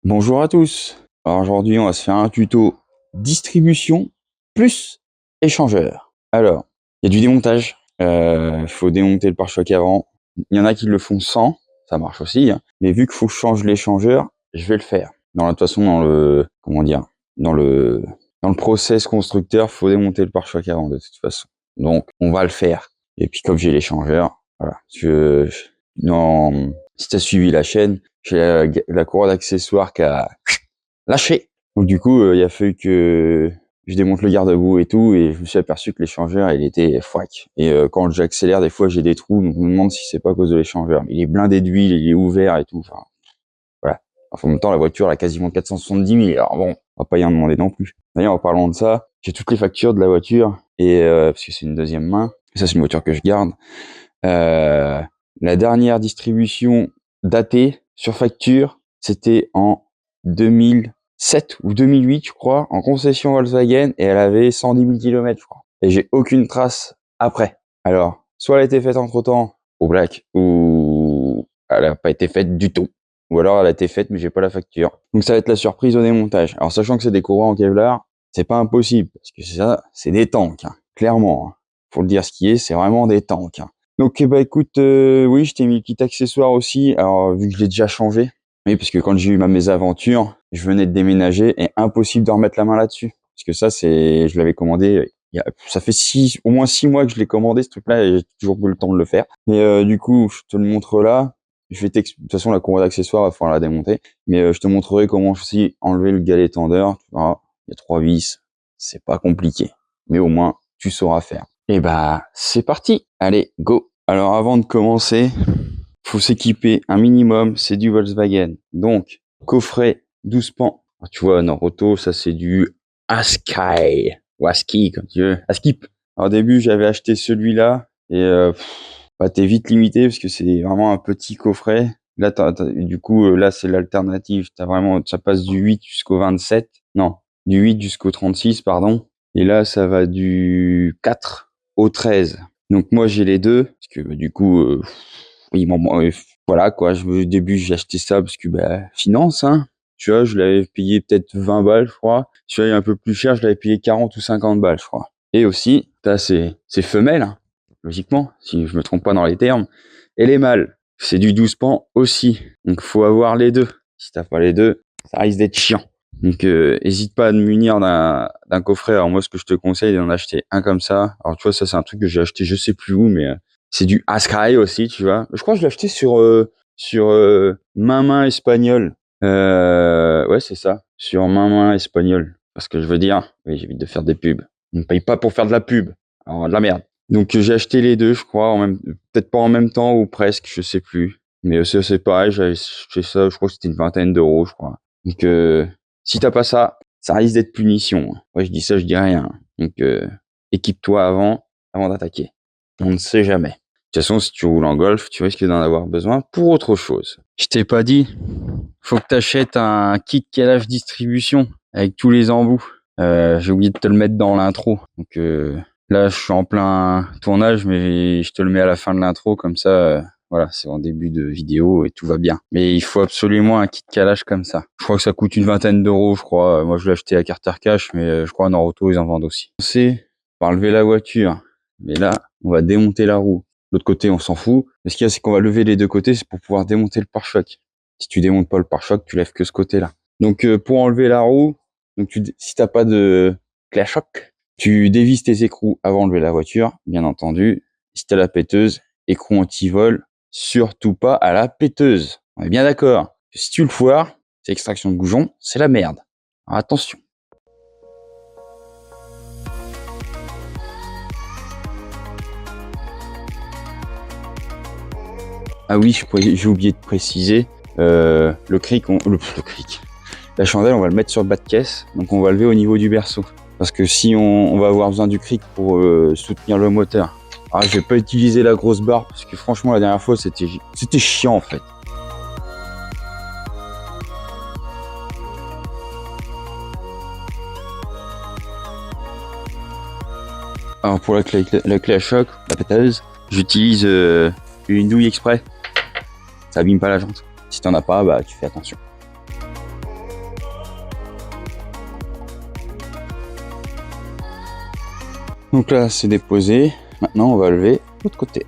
Bonjour à tous. Alors aujourd'hui, on va se faire un tuto distribution plus échangeur. Alors, il y a du démontage. Il faut démonter le pare-choc avant. Il y en a qui le font sans, ça marche aussi, hein. Mais vu qu'il faut que je change l'échangeur, je vais le faire. De toute façon, dans le process constructeur, faut démonter le pare-choc avant de toute façon. Donc, on va le faire. Et puis, comme j'ai l'échangeur, voilà. Si t'as suivi la chaîne, j'ai la courroie d'accessoires qui a lâché. Donc du coup, il a fallu que je démonte le garde-boue et tout, et je me suis aperçu que l'échangeur, il était fouac. Et quand j'accélère, des fois, j'ai des trous, donc je me demande si c'est pas à cause de l'échangeur. Il est blindé d'huile, il est ouvert et tout. Enfin, voilà. En même temps, la voiture, elle a quasiment 470 000. Alors bon, on va pas y en demander non plus. D'ailleurs, en parlant de ça, j'ai toutes les factures de la voiture, et parce que c'est une deuxième main. Ça, c'est une voiture que je garde. La dernière distribution datée sur facture, c'était en 2007 ou 2008, je crois, en concession Volkswagen, et elle avait 110 000 km, je crois. Et j'ai aucune trace après. Alors, soit elle a été faite entre-temps au black, ou elle n'a pas été faite du tout. Ou alors elle a été faite, mais j'ai pas la facture. Donc ça va être la surprise au démontage. Alors, sachant que c'est des courroies en Kevlar, c'est pas impossible, parce que ça, c'est des tanks, hein, clairement. Hein. Faut le dire ce qui est, c'est vraiment des tanks. Hein. Donc bah écoute, oui, je t'ai mis le kit accessoire aussi. Alors vu que je l'ai déjà changé, oui, parce que quand j'ai eu ma mésaventure, je venais de déménager et impossible de remettre la main là-dessus. Parce que ça, je l'avais commandé. Ça fait au moins 6 mois que je l'ai commandé ce truc-là et j'ai toujours pas eu le temps de le faire. Mais du coup, je te le montre là. De toute façon, la courroie d'accessoires, il va falloir la démonter. Mais je te montrerai comment aussi enlever le galet tendeur. Tu verras, il y a 3 vis. C'est pas compliqué. Mais au moins, tu sauras faire. Et bah, c'est parti. Allez, go. Alors, avant de commencer, faut s'équiper un minimum. C'est du Volkswagen. Donc, coffret 12 pans. Alors, tu vois, Noroto, ça c'est du Askai. Ou Aski, comme tu veux. Askip. Alors, au début, j'avais acheté celui-là. Et bah, t'es vite limité parce que c'est vraiment un petit coffret. Là, du coup, là, c'est l'alternative. Ça passe du 8 jusqu'au 27. Non, du 8 jusqu'au 36, pardon. Et là, ça va du 4 au 13. Donc moi, j'ai les deux. Parce que du coup, voilà quoi. Au début, j'ai acheté ça parce que, finance, hein. Tu vois, je l'avais payé peut-être 20 balles, je crois. Celui-là, un peu plus cher, je l'avais payé 40 ou 50 balles, je crois. Et aussi, t'as ces femelles, hein, logiquement, si je me trompe pas dans les termes. Et les mâles, c'est du 12 pans aussi. Donc, faut avoir les deux. Si t'as pas les deux, ça risque d'être chiant. Donc, hésite pas à te munir d'un coffret. Alors, moi, ce que je te conseille, d'en acheter un comme ça. Alors, tu vois, ça, c'est un truc que j'ai acheté, je sais plus où, mais c'est du Askai aussi, tu vois. Je crois que je l'ai acheté sur main espagnol. Ouais, c'est ça. Sur main espagnol. Parce que je veux dire, oui, j'évite de faire des pubs. On ne paye pas pour faire de la pub. Alors, de la merde. Donc, j'ai acheté les deux, je crois, peut-être pas en même temps ou presque, je sais plus. Mais c'est pareil, j'avais acheté ça, je crois que c'était une vingtaine d'euros, je crois. Donc, si t'as pas ça, ça risque d'être punition. Ouais, je dis ça, je dis rien. Donc, équipe-toi avant d'attaquer. On ne sait jamais. De toute façon, si tu roules en Golf, tu risques d'en avoir besoin pour autre chose. Je t'ai pas dit, faut que t'achètes un kit calage distribution avec tous les embouts. J'ai oublié de te le mettre dans l'intro. Donc là, je suis en plein tournage, mais je te le mets à la fin de l'intro, comme ça, voilà, c'est en début de vidéo et tout va bien. Mais il faut absolument un kit calage comme ça. Je crois que ça coûte une vingtaine d'euros, je crois. Moi, je l'ai acheté à Carter Cash, mais je crois à Noroto, ils en vendent aussi. C'est par lever la voiture. Mais là, on va démonter la roue. L'autre côté, on s'en fout. Mais ce qu'il y a, c'est qu'on va lever les deux côtés, c'est pour pouvoir démonter le pare-choc. Si tu démontes pas le pare-choc, tu lèves que ce côté-là. Donc, pour enlever la roue, donc si t'as pas de clé à choc, tu dévisses tes écrous avant de lever la voiture, bien entendu. Si t'as la péteuse, écrou anti-vol, surtout pas à la péteuse. On est bien d'accord. Si tu le foires, c'est extraction de goujon, c'est la merde. Alors, attention. Ah oui, j'ai oublié de préciser, le cric, la chandelle, on va le mettre sur le bas de caisse, donc on va lever au niveau du berceau. Parce que si on va avoir besoin du cric pour soutenir le moteur. Ah, je vais pas utiliser la grosse barre parce que franchement la dernière fois c'était chiant en fait. Alors pour la clé à choc, la péteuse, j'utilise une douille exprès. Ça abîme pas la jante. Si t'en as pas, bah tu fais attention. Donc là, c'est déposé. Maintenant, on va lever l'autre côté.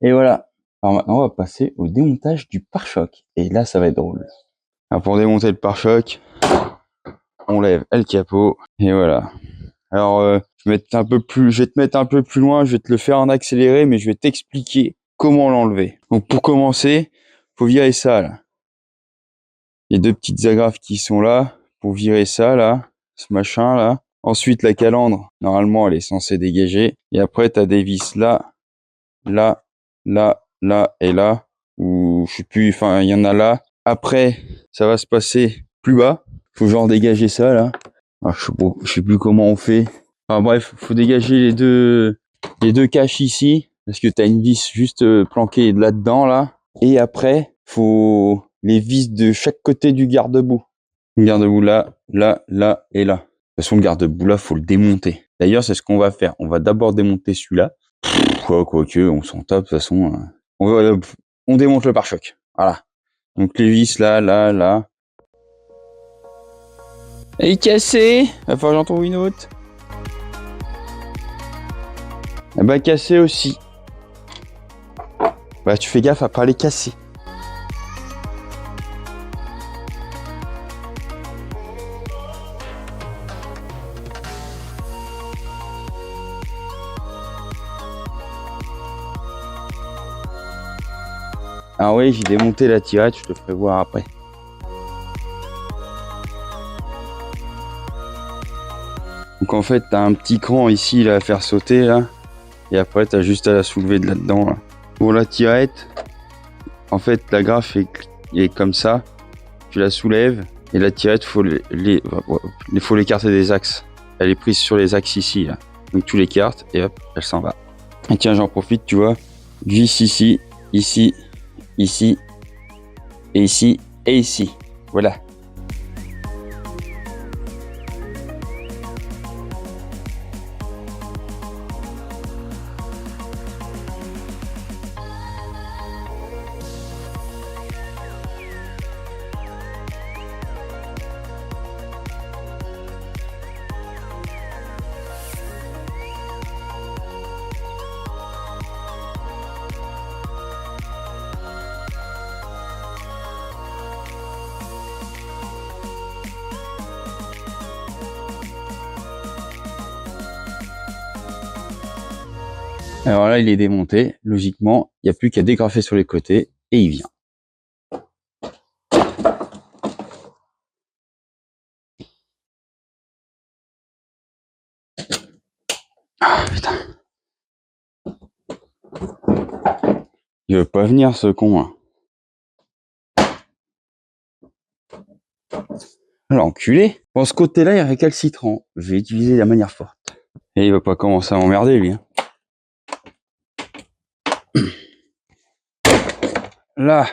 Et voilà. Alors maintenant, on va passer au démontage du pare-choc. Et là, ça va être drôle. Alors pour démonter le pare-choc, on lève le capot. Et voilà. Alors, je vais te mettre un peu plus loin. Je vais te le faire en accéléré, mais je vais t'expliquer comment l'enlever. Donc pour commencer, faut virer ça là. Les deux petites agrafes qui sont là, pour virer ça là, ce machin là. Ensuite, la calandre, normalement, elle est censée dégager. Et après, tu as des vis là, là, là, là et là. Ou je sais plus, enfin, il y en a là. Après, ça va se passer plus bas. Faut genre dégager ça là. Alors, je sais plus comment on fait. Enfin bref, faut dégager les deux caches ici. Parce que tu as une vis juste planquée là-dedans là. Et après, faut les vis de chaque côté du garde-boue. Le garde-boue là, là, là et là. De toute façon, le garde-boue là, faut le démonter. D'ailleurs, c'est ce qu'on va faire. On va d'abord démonter celui-là. Quoique, on s'en tape, de toute façon. On démonte le pare-choc. Voilà. Donc les vis là, là, là. Elle est cassée. Va falloir que j'en trouve une autre. Eh bah cassée aussi. Bah tu fais gaffe à pas les casser. Ah oui, j'ai démonté la tirette, je te ferai voir après. Donc en fait, t'as un petit cran ici là, à faire sauter là. Et après, t'as juste à la soulever de là-dedans là. Pour la tirette, en fait, la grafe est comme ça. Tu la soulèves et la tirette, faut l'écarter des axes. Elle est prise sur les axes ici là. Donc tu l'écartes et hop, elle s'en va. Et tiens, j'en profite, tu vois. Vis ici, ici, ici, et ici, et ici. Voilà. Alors là, il est démonté. Logiquement, il n'y a plus qu'à dégrafer sur les côtés et il vient. Ah putain. Il veut pas venir ce con là. Alors enculé. Bon, ce côté-là, il est récalcitrant. Je vais utiliser la manière forte. Et il va pas commencer à m'emmerder lui. Hein. Là.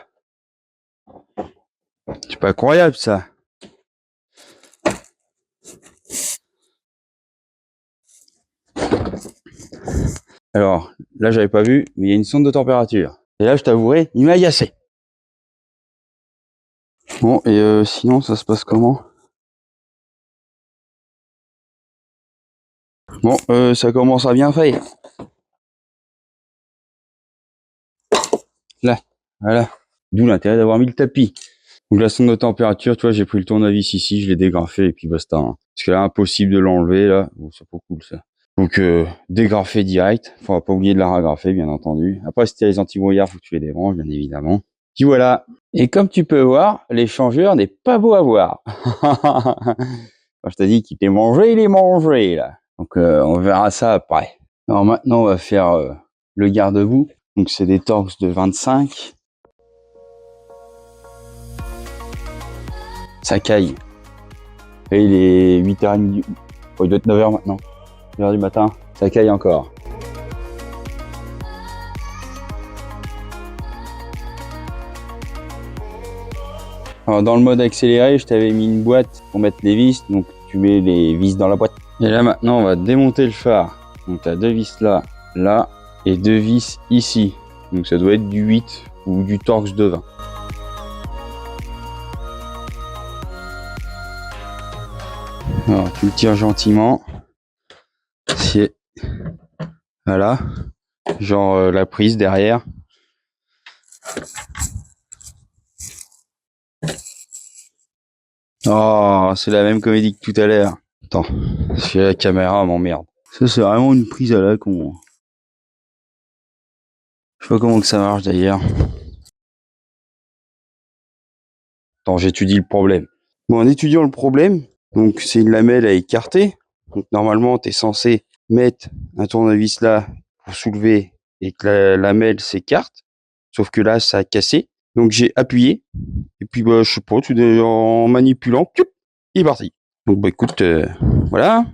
C'est pas incroyable ça. Alors, là j'avais pas vu, mais il y a une sonde de température. Et là, je t'avouerai, il m'a agacé. Bon, et sinon, ça se passe comment? Bon, ça commence à bien faire. Là, voilà. D'où l'intérêt d'avoir mis le tapis. Donc la sonde de température, tu vois, j'ai pris le tournevis ici, je l'ai dégrafé et puis basta. Hein. Parce que là, impossible de l'enlever, là. Bon, c'est pas cool, ça. Donc, dégrafer direct. Faudra pas oublier de la ragrafer, bien entendu. Après, si t'as les anti-brouillards, faut que tu les débranches, bien évidemment. Puis voilà. Et comme tu peux voir, l'échangeur n'est pas beau à voir. Quand je t'ai dit qu'il est mangé, il est mangé, là. Donc, on verra ça après. Alors maintenant, on va faire le garde-boue. Donc, c'est des Torx de 25. Ça caille. Et il est 8h30 il doit être 9h maintenant. 9h du matin. Ça caille encore. Alors dans le mode accéléré, je t'avais mis une boîte pour mettre les vis. Donc tu mets les vis dans la boîte. Et là maintenant, on va démonter le phare. Donc tu as deux vis là, là. Et deux vis ici. Donc ça doit être du 8 ou du Torx de 20. Alors, tu le tires gentiment. Voilà. Genre la prise derrière. Oh, c'est la même comédie que tout à l'heure. Attends, parce la caméra m'emmerde. Ça, c'est vraiment une prise à la con. Je sais pas comment que ça marche d'ailleurs. Attends, j'étudie le problème. Bon, en étudiant le problème, donc c'est une lamelle à écarter. Donc normalement, tu es censé mettre un tournevis là pour soulever et que la lamelle s'écarte. Sauf que là, ça a cassé. Donc j'ai appuyé. Et puis, bah, je sais pas, en manipulant, il est parti. Donc, bah, écoute, voilà.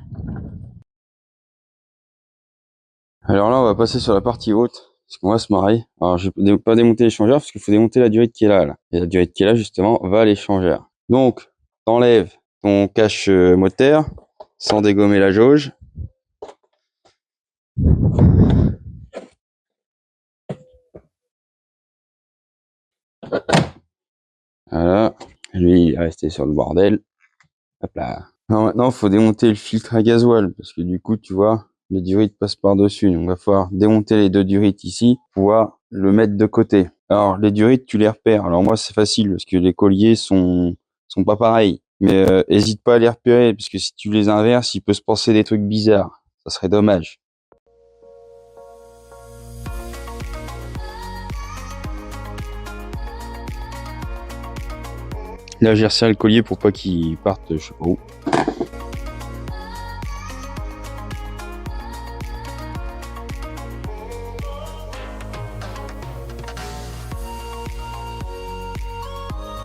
Alors là, on va passer sur la partie haute, parce qu'on va se marrer. Alors, je vais pas démonter l'échangeur, parce qu'il faut démonter la durite qui est là. Et la durite qui est là, justement, va à l'échangeur. Donc, t'enlèves ton cache moteur, sans dégommer la jauge. Voilà. Lui, il est resté sur le bordel. Hop là. Alors maintenant, il faut démonter le filtre à gasoil, parce que du coup, tu vois, les durites passent par-dessus. Donc, il va falloir démonter les deux durites ici, pouvoir le mettre de côté. Alors, les durites, tu les repères. Alors, moi, c'est facile, parce que les colliers sont pas pareils. Mais hésite pas à les repérer, parce que si tu les inverses, il peut se passer des trucs bizarres. Ça serait dommage. Là, j'ai resserré le collier pour pas qu'il parte, je sais pas où.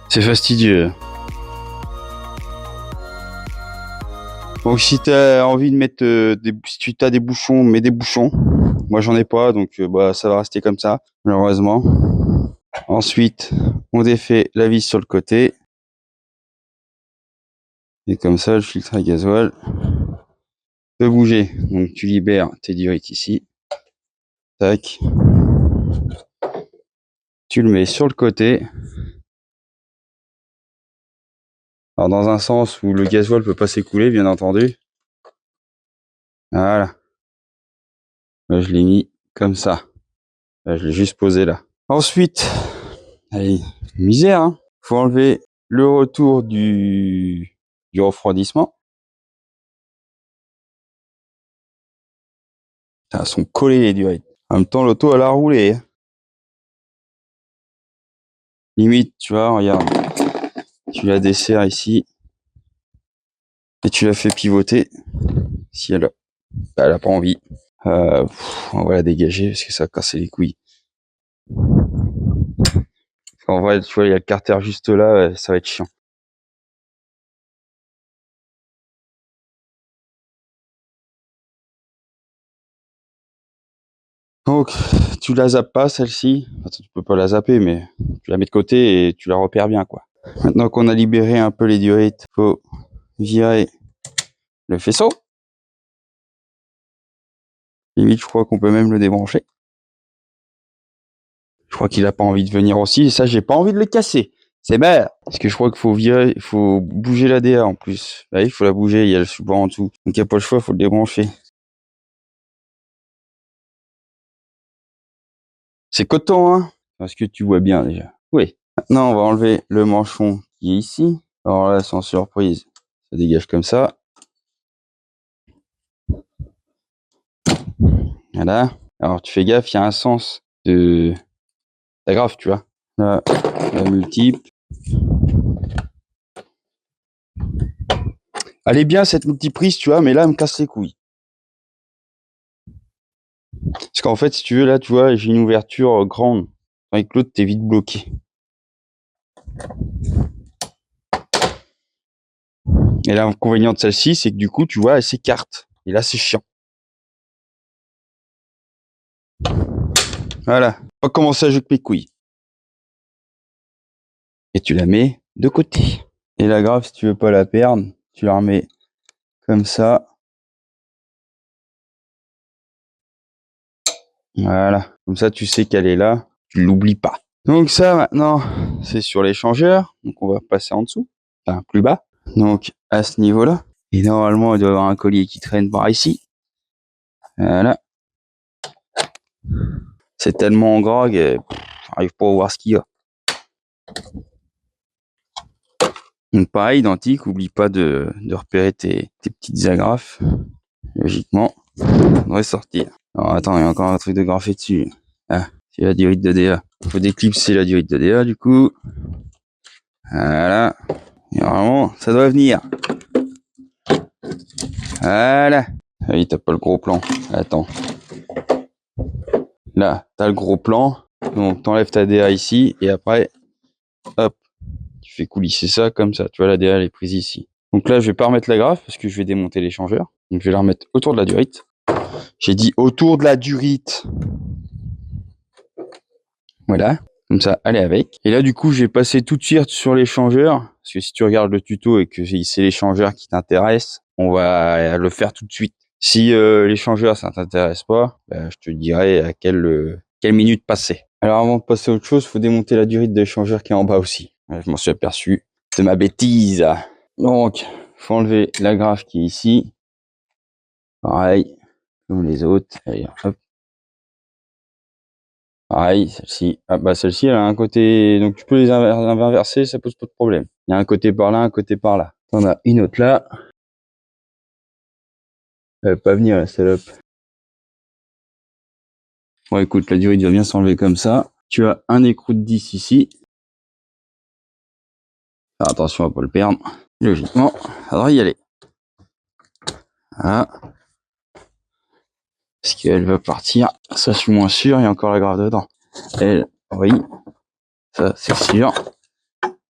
C'est fastidieux. Donc si t'as envie de mettre si tu as des bouchons, mets des bouchons. Moi j'en ai pas, donc bah ça va rester comme ça, malheureusement. Ensuite, on défait la vis sur le côté. Et comme ça, le filtre à gasoil peut bouger. Donc tu libères tes durites ici. Tac. Tu le mets sur le côté. Alors dans un sens où le gasoil peut pas s'écouler, bien entendu. Voilà. Là, je l'ai mis comme ça. Là, je l'ai juste posé là. Ensuite, allez, misère, hein. Faut enlever le retour du refroidissement. Elles sont collées les durites. En même temps, l'auto, elle a roulé. Hein. Limite, tu vois, regarde. Tu la desserres ici. Et tu la fais pivoter. Si elle a pas envie. On va la dégager parce que ça va casser les couilles. En vrai, tu vois, il y a le carter juste là, ça va être chiant. Donc, tu la zappes pas, celle-ci. Enfin, tu peux pas la zapper, mais tu la mets de côté et tu la repères bien, quoi. Maintenant qu'on a libéré un peu les durites, faut virer le faisceau. Limite, je crois qu'on peut même le débrancher. Je crois qu'il a pas envie de venir aussi, et ça, j'ai pas envie de le casser. C'est merde. Parce que je crois qu'il faut virer, il faut bouger la DA en plus. Là, il faut la bouger, il y a le support en dessous. Donc, il n'y a pas le choix, il faut le débrancher. C'est coton, hein? Est-ce que tu vois bien déjà? Oui. Maintenant, on va enlever le manchon qui est ici. Alors là, sans surprise, ça dégage comme ça. Voilà. Alors, tu fais gaffe, il y a un sens de d'agrafe, tu vois. Là, la multiple. Elle est bien, cette multiprise, tu vois, mais là, elle me casse les couilles. Parce qu'en fait, si tu veux, là, tu vois, j'ai une ouverture grande. Avec l'autre, t'es vite bloqué. Et l'inconvénient de celle-ci, c'est que du coup, tu vois, elle s'écarte. Et là, c'est chiant. Voilà. Pas commencer à jouer avec mes couilles. Et tu la mets de côté. Et la grappe, si tu veux pas la perdre, tu la remets comme ça. Voilà. Comme ça, tu sais qu'elle est là. Tu l'oublies pas. Donc ça, maintenant, c'est sur l'échangeur. Donc on va passer en dessous. Enfin, plus bas. Donc, à ce niveau-là. Et normalement, il doit y avoir un collier qui traîne par ici. Voilà. C'est tellement en grog, j'arrive pas à voir ce qu'il y a. Donc pareil, identique, oublie pas de repérer tes petites agrafes. Logiquement, ça devrait sortir. Alors attends, il y a encore un truc de graffé dessus. Ah, c'est la durite de DA. Il faut déclipser la durite de DA du coup. Voilà. Et normalement, ça doit venir. Voilà. Ah oui, t'as pas le gros plan. Attends. Là, t'as le gros plan. Donc t'enlèves ta DA ici et après, hop, tu fais coulisser ça comme ça. Tu vois, la DA elle est prise ici. Donc là, je vais pas remettre la grafe parce que je vais démonter l'échangeur. Donc je vais la remettre autour de la durite. J'ai dit autour de la durite. Voilà. Comme ça, elle est avec. Et là, du coup, j'ai passé tout de suite sur l'échangeur. Parce que si tu regardes le tuto et que c'est l'échangeur qui t'intéresse, on va le faire tout de suite. Si l'échangeur, ça t'intéresse pas, bah, je te dirai à quelle minute passer. Alors, avant de passer à autre chose, faut démonter la durite de l'échangeur qui est en bas aussi. Je m'en suis aperçu de ma bêtise. Donc, faut enlever la grafe qui est ici. Pareil, comme les autres. Allez, hop. Pareil, celle-ci. Ah bah celle-ci, elle a un côté. Donc tu peux les inverser, ça pose pas de problème. Il y a un côté par là, un côté par là. T'en as une autre là. Elle va pas venir la salope. Bon écoute, la durite va bien s'enlever comme ça. Tu as un écrou de 10 ici. Alors, attention à pas le perdre. Logiquement, ça devrait y aller. Voilà. Parce qu'elle va partir. Ça, je suis moins sûr. Il y a encore la grave dedans. Elle, oui. Ça, c'est sûr.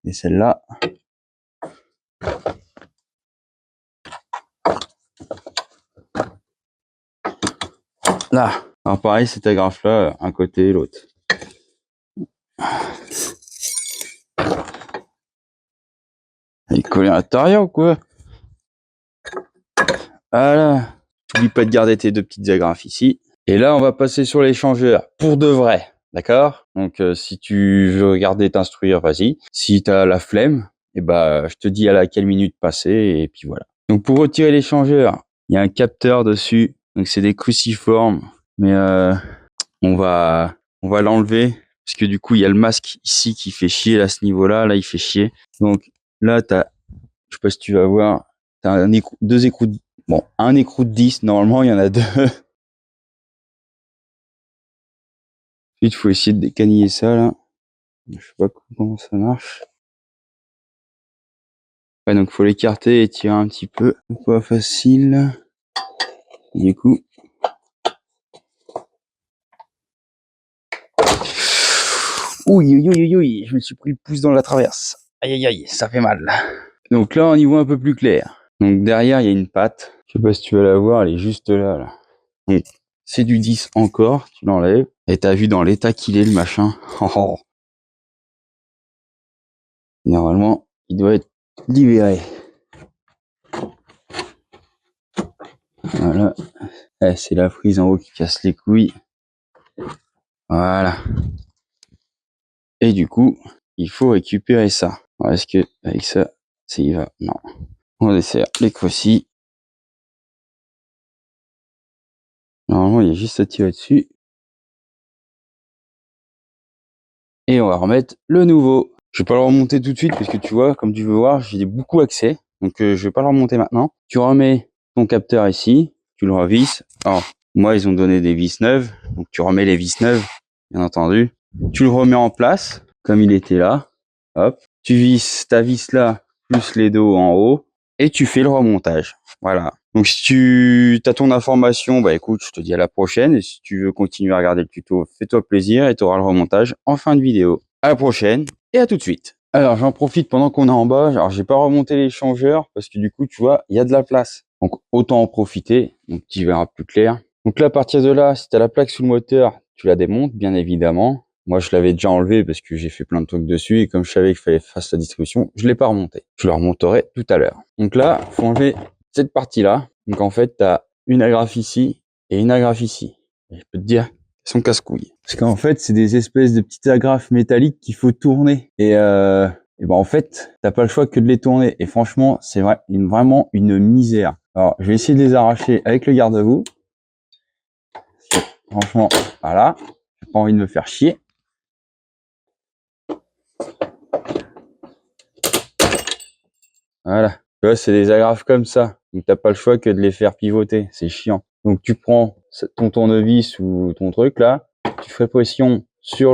Et celle-là. Là. Alors pareil, cette agrafe-là, un côté et l'autre. Il est collé à l'intérieur ou quoi? Voilà. N'oublie pas de garder tes deux petites agrafes ici. Et là, on va passer sur l'échangeur pour de vrai. D'accord? Donc, si tu veux regarder t'instruire, vas-y. Si tu as la flemme, eh ben, je te dis à laquelle minute passer et puis voilà. Donc, pour retirer l'échangeur, il y a un capteur dessus. Donc, c'est des cruciformes. Mais on va l'enlever parce que du coup, il y a le masque ici qui fait chier à ce niveau-là. Là, il fait chier. Donc, là, je sais pas si tu vas voir, t'as deux écrous bon, un écrou de 10, normalement, il y en a deux. Ensuite, il faut essayer de décaniller ça, là. Je sais pas comment ça marche. Ouais, donc, faut l'écarter et tirer un petit peu. Pas facile. Du coup. Ouïe, ouïe, ouïe, ouïe, je me suis pris le pouce dans la traverse. Aïe, aïe, aïe, ça fait mal. Donc là, on y voit un peu plus clair. Donc derrière, il y a une patte. Je sais pas si tu vas la voir, elle est juste là, là. Donc, c'est du 10 encore, tu l'enlèves. Et t'as vu dans l'état qu'il est, le machin. Oh. Normalement, il doit être libéré. Voilà. Eh, c'est la prise en haut qui casse les couilles. Voilà. Et du coup, il faut récupérer ça. Alors, est-ce que avec ça, ça y va? Non. On dessert les crocis. Normalement, il y a juste à tirer dessus. Et on va remettre le nouveau. Je vais pas le remonter tout de suite parce que tu vois, comme tu veux voir, j'ai beaucoup accès. Donc je vais pas le remonter maintenant. Tu remets ton capteur ici, tu le revisses. Alors, moi, ils ont donné des vis neuves. Donc tu remets les vis neuves, bien entendu. Tu le remets en place, comme il était là. Hop. Tu visses ta vis là, plus les dos en haut. Et tu fais le remontage. Voilà. Donc si tu as ton information, bah écoute, je te dis à la prochaine. Et si tu veux continuer à regarder le tuto, fais-toi plaisir et tu auras le remontage en fin de vidéo. À la prochaine et à tout de suite. Alors j'en profite pendant qu'on est en bas. Alors j'ai pas remonté l'échangeur parce que du coup, tu vois, il y a de la place. Donc autant en profiter. Donc tu verras plus clair. Donc là, à partir de là, si tu as la plaque sous le moteur, tu la démontes, bien évidemment. Moi, je l'avais déjà enlevé parce que j'ai fait plein de trucs dessus et comme je savais qu'il fallait faire sa distribution, je l'ai pas remonté. Je le remonterai tout à l'heure. Donc là, faut enlever cette partie-là. Donc en fait, tu as une agrafe ici et une agrafe ici. Et je peux te dire, elles sont casse-couilles. Parce qu'en fait, c'est des espèces de petites agrafes métalliques qu'il faut tourner. Et et ben en fait, t'as pas le choix que de les tourner. Et franchement, c'est vraiment une misère. Alors, je vais essayer de les arracher avec le garde-boue. Franchement, voilà, j'ai pas envie de me faire chier. Voilà, tu vois, c'est des agrafes comme ça. Donc t'as pas le choix que de les faire pivoter, c'est chiant. Donc tu prends ton tournevis ou ton truc là, tu fais pression sur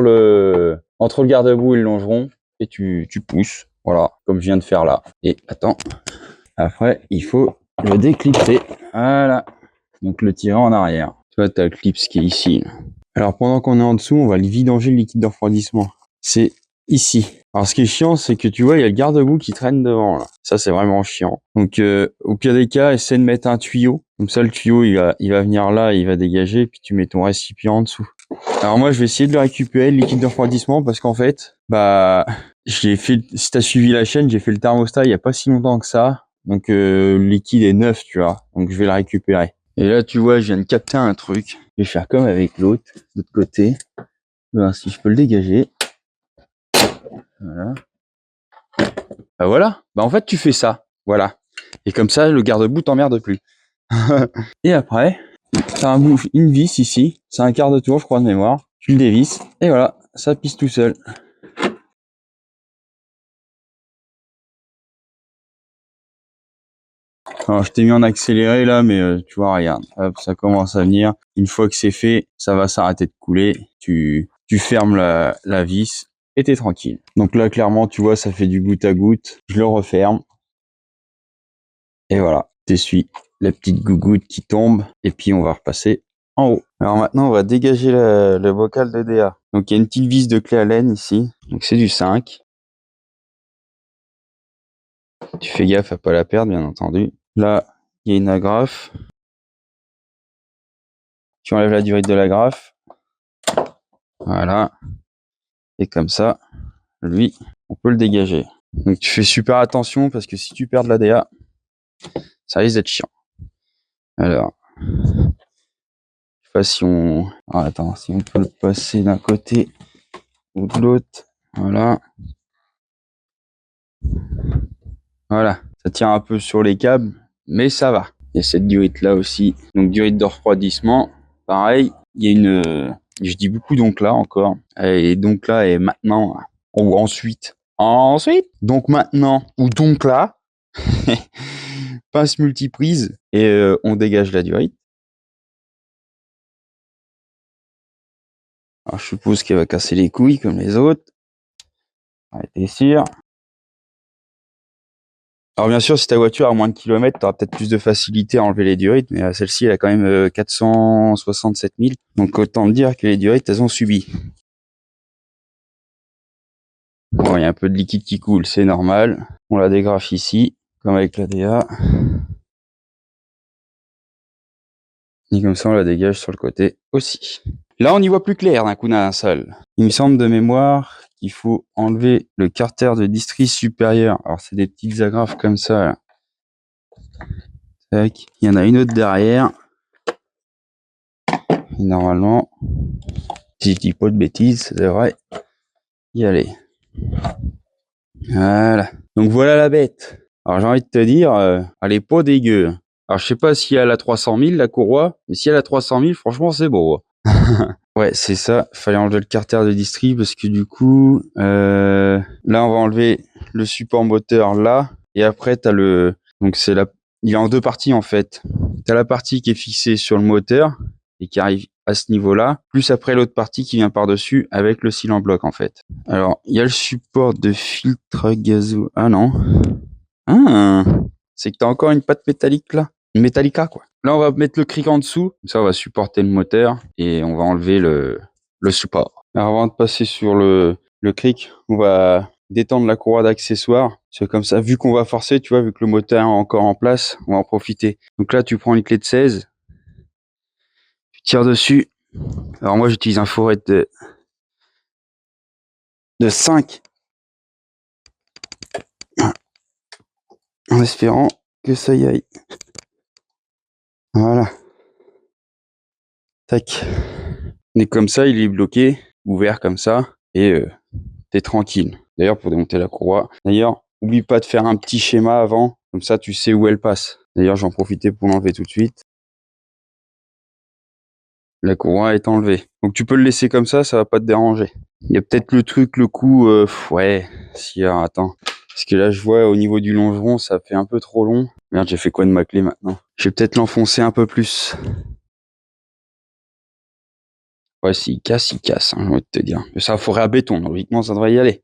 entre le garde-boue et le longeron et tu pousses. Voilà, comme je viens de faire là. Et attends, après il faut le déclipser. Voilà, donc le tirer en arrière. Tu vois, t'as le clip qui est ici. Alors pendant qu'on est en dessous, on va vidanger le liquide de refroidissement. C'est ici. Alors ce qui est chiant, c'est que tu vois, il y a le garde-boue qui traîne devant là. Ça c'est vraiment chiant. Donc au pire des cas, essaie de mettre un tuyau. Comme ça le tuyau il va venir là, il va dégager, puis tu mets ton récipient en dessous. Alors moi je vais essayer de le récupérer, le liquide de refroidissement, parce qu'en fait, bah j'ai fait, si t'as suivi la chaîne, j'ai fait le thermostat il y a pas si longtemps que ça. Donc le liquide est neuf, tu vois. Donc je vais le récupérer. Et là tu vois, je viens de capter un truc. Je vais faire comme avec l'autre, de l'autre côté. Alors, si je peux le dégager. Voilà. Bah voilà. Bah en fait tu fais ça. Voilà. Et comme ça le garde-boue t'emmerde plus. Et après, t'as une vis ici. C'est un quart de tour je crois de mémoire. Tu le dévisses. Et voilà. Ça pisse tout seul. Alors je t'ai mis en accéléré là, mais tu vois, regarde. Hop, ça commence à venir. Une fois que c'est fait, ça va s'arrêter de couler. Tu fermes la vis et t'es tranquille. Donc là clairement tu vois ça fait du goutte à goutte. Je le referme. Et voilà, t'essuies la petite gougoute qui tombe, et puis on va repasser en haut. Alors maintenant, on va dégager le bocal de DA. Donc il y a une petite vis de clé à laine ici, donc c'est du 5. Tu fais gaffe à pas la perdre, bien entendu. Là, il y a une agrafe. Tu enlèves la durite de l'agrafe. Voilà. Et comme ça, lui, on peut le dégager. Donc tu fais super attention, parce que si tu perds de la DA, ça risque d'être chiant. Alors, je sais pas si on... Ah, attends, si on peut le passer d'un côté ou de l'autre. Voilà. Voilà. Ça tient un peu sur les câbles, mais ça va. Il y a cette durite là aussi. Donc durite de refroidissement. Pareil, il y a je dis beaucoup donc là encore. Et donc là et maintenant. Ou ensuite. Ensuite. Donc maintenant. Ou donc là. Pince multiprise. Et on dégage la durite. Alors je suppose qu'elle va casser les couilles comme les autres. Ouais, t'es sûr? Alors bien sûr, si ta voiture a moins de kilomètres, tu auras peut-être plus de facilité à enlever les durites, mais celle-ci, elle a quand même 467 000. Donc autant dire que les durites, elles ont subi. Bon, il y a un peu de liquide qui coule, c'est normal. On la dégrafe ici, comme avec la DA. Et comme ça, on la dégage sur le côté aussi. Là, on y voit plus clair d'un coup d'un seul. Il me semble de mémoire qu'il faut enlever le carter de distri supérieur. Alors, c'est des petites agrafes comme ça, là. Tac. Il y en a une autre derrière. Et normalement, si je dis pas de bêtises, ça devrait y aller. Voilà. Donc voilà la bête. Alors j'ai envie de te dire, elle est pas dégueu. Alors je sais pas si elle a 300 000 la courroie, mais si elle a 300 000, franchement c'est beau. Ouais, c'est ça. Fallait enlever le carter de distri parce que du coup, là on va enlever le support moteur là, et après t'as donc il est en deux parties en fait. T'as la partie qui est fixée sur le moteur et qui arrive à ce niveau-là, plus après l'autre partie qui vient par-dessus avec le cylindre en bloc en fait. Alors, il y a le support de filtre gazo. Ah non. Ah, c'est que t'as encore une patte métallique là. Une Metallica quoi. Là, on va mettre le cric en dessous. Comme ça, on va supporter le moteur et on va enlever le support. Alors, avant de passer sur le cric, on va détendre la courroie d'accessoires. C'est comme ça, vu qu'on va forcer, tu vois, vu que le moteur est encore en place, on va en profiter. Donc là, tu prends une clé de 16. Tu tires dessus. Alors moi, j'utilise un fourret de 5. En espérant que ça y aille. Voilà. Tac. Et comme ça, il est bloqué, ouvert comme ça. Et t'es tranquille. D'ailleurs, pour démonter la courroie, d'ailleurs, oublie pas de faire un petit schéma avant, comme ça tu sais où elle passe. D'ailleurs, j'en profitais pour l'enlever tout de suite. La courroie est enlevée. Donc tu peux le laisser comme ça va pas te déranger. Il y a peut-être le truc, le coup, ouais, si, alors, attends. Parce que là, je vois au niveau du longeron, ça fait un peu trop long. Merde, j'ai fait quoi de ma clé maintenant? Je vais peut-être l'enfoncer un peu plus. Ouais, s'il casse, hein, j'ai envie de te dire. Mais ça, fourré à béton, logiquement, ça devrait y aller.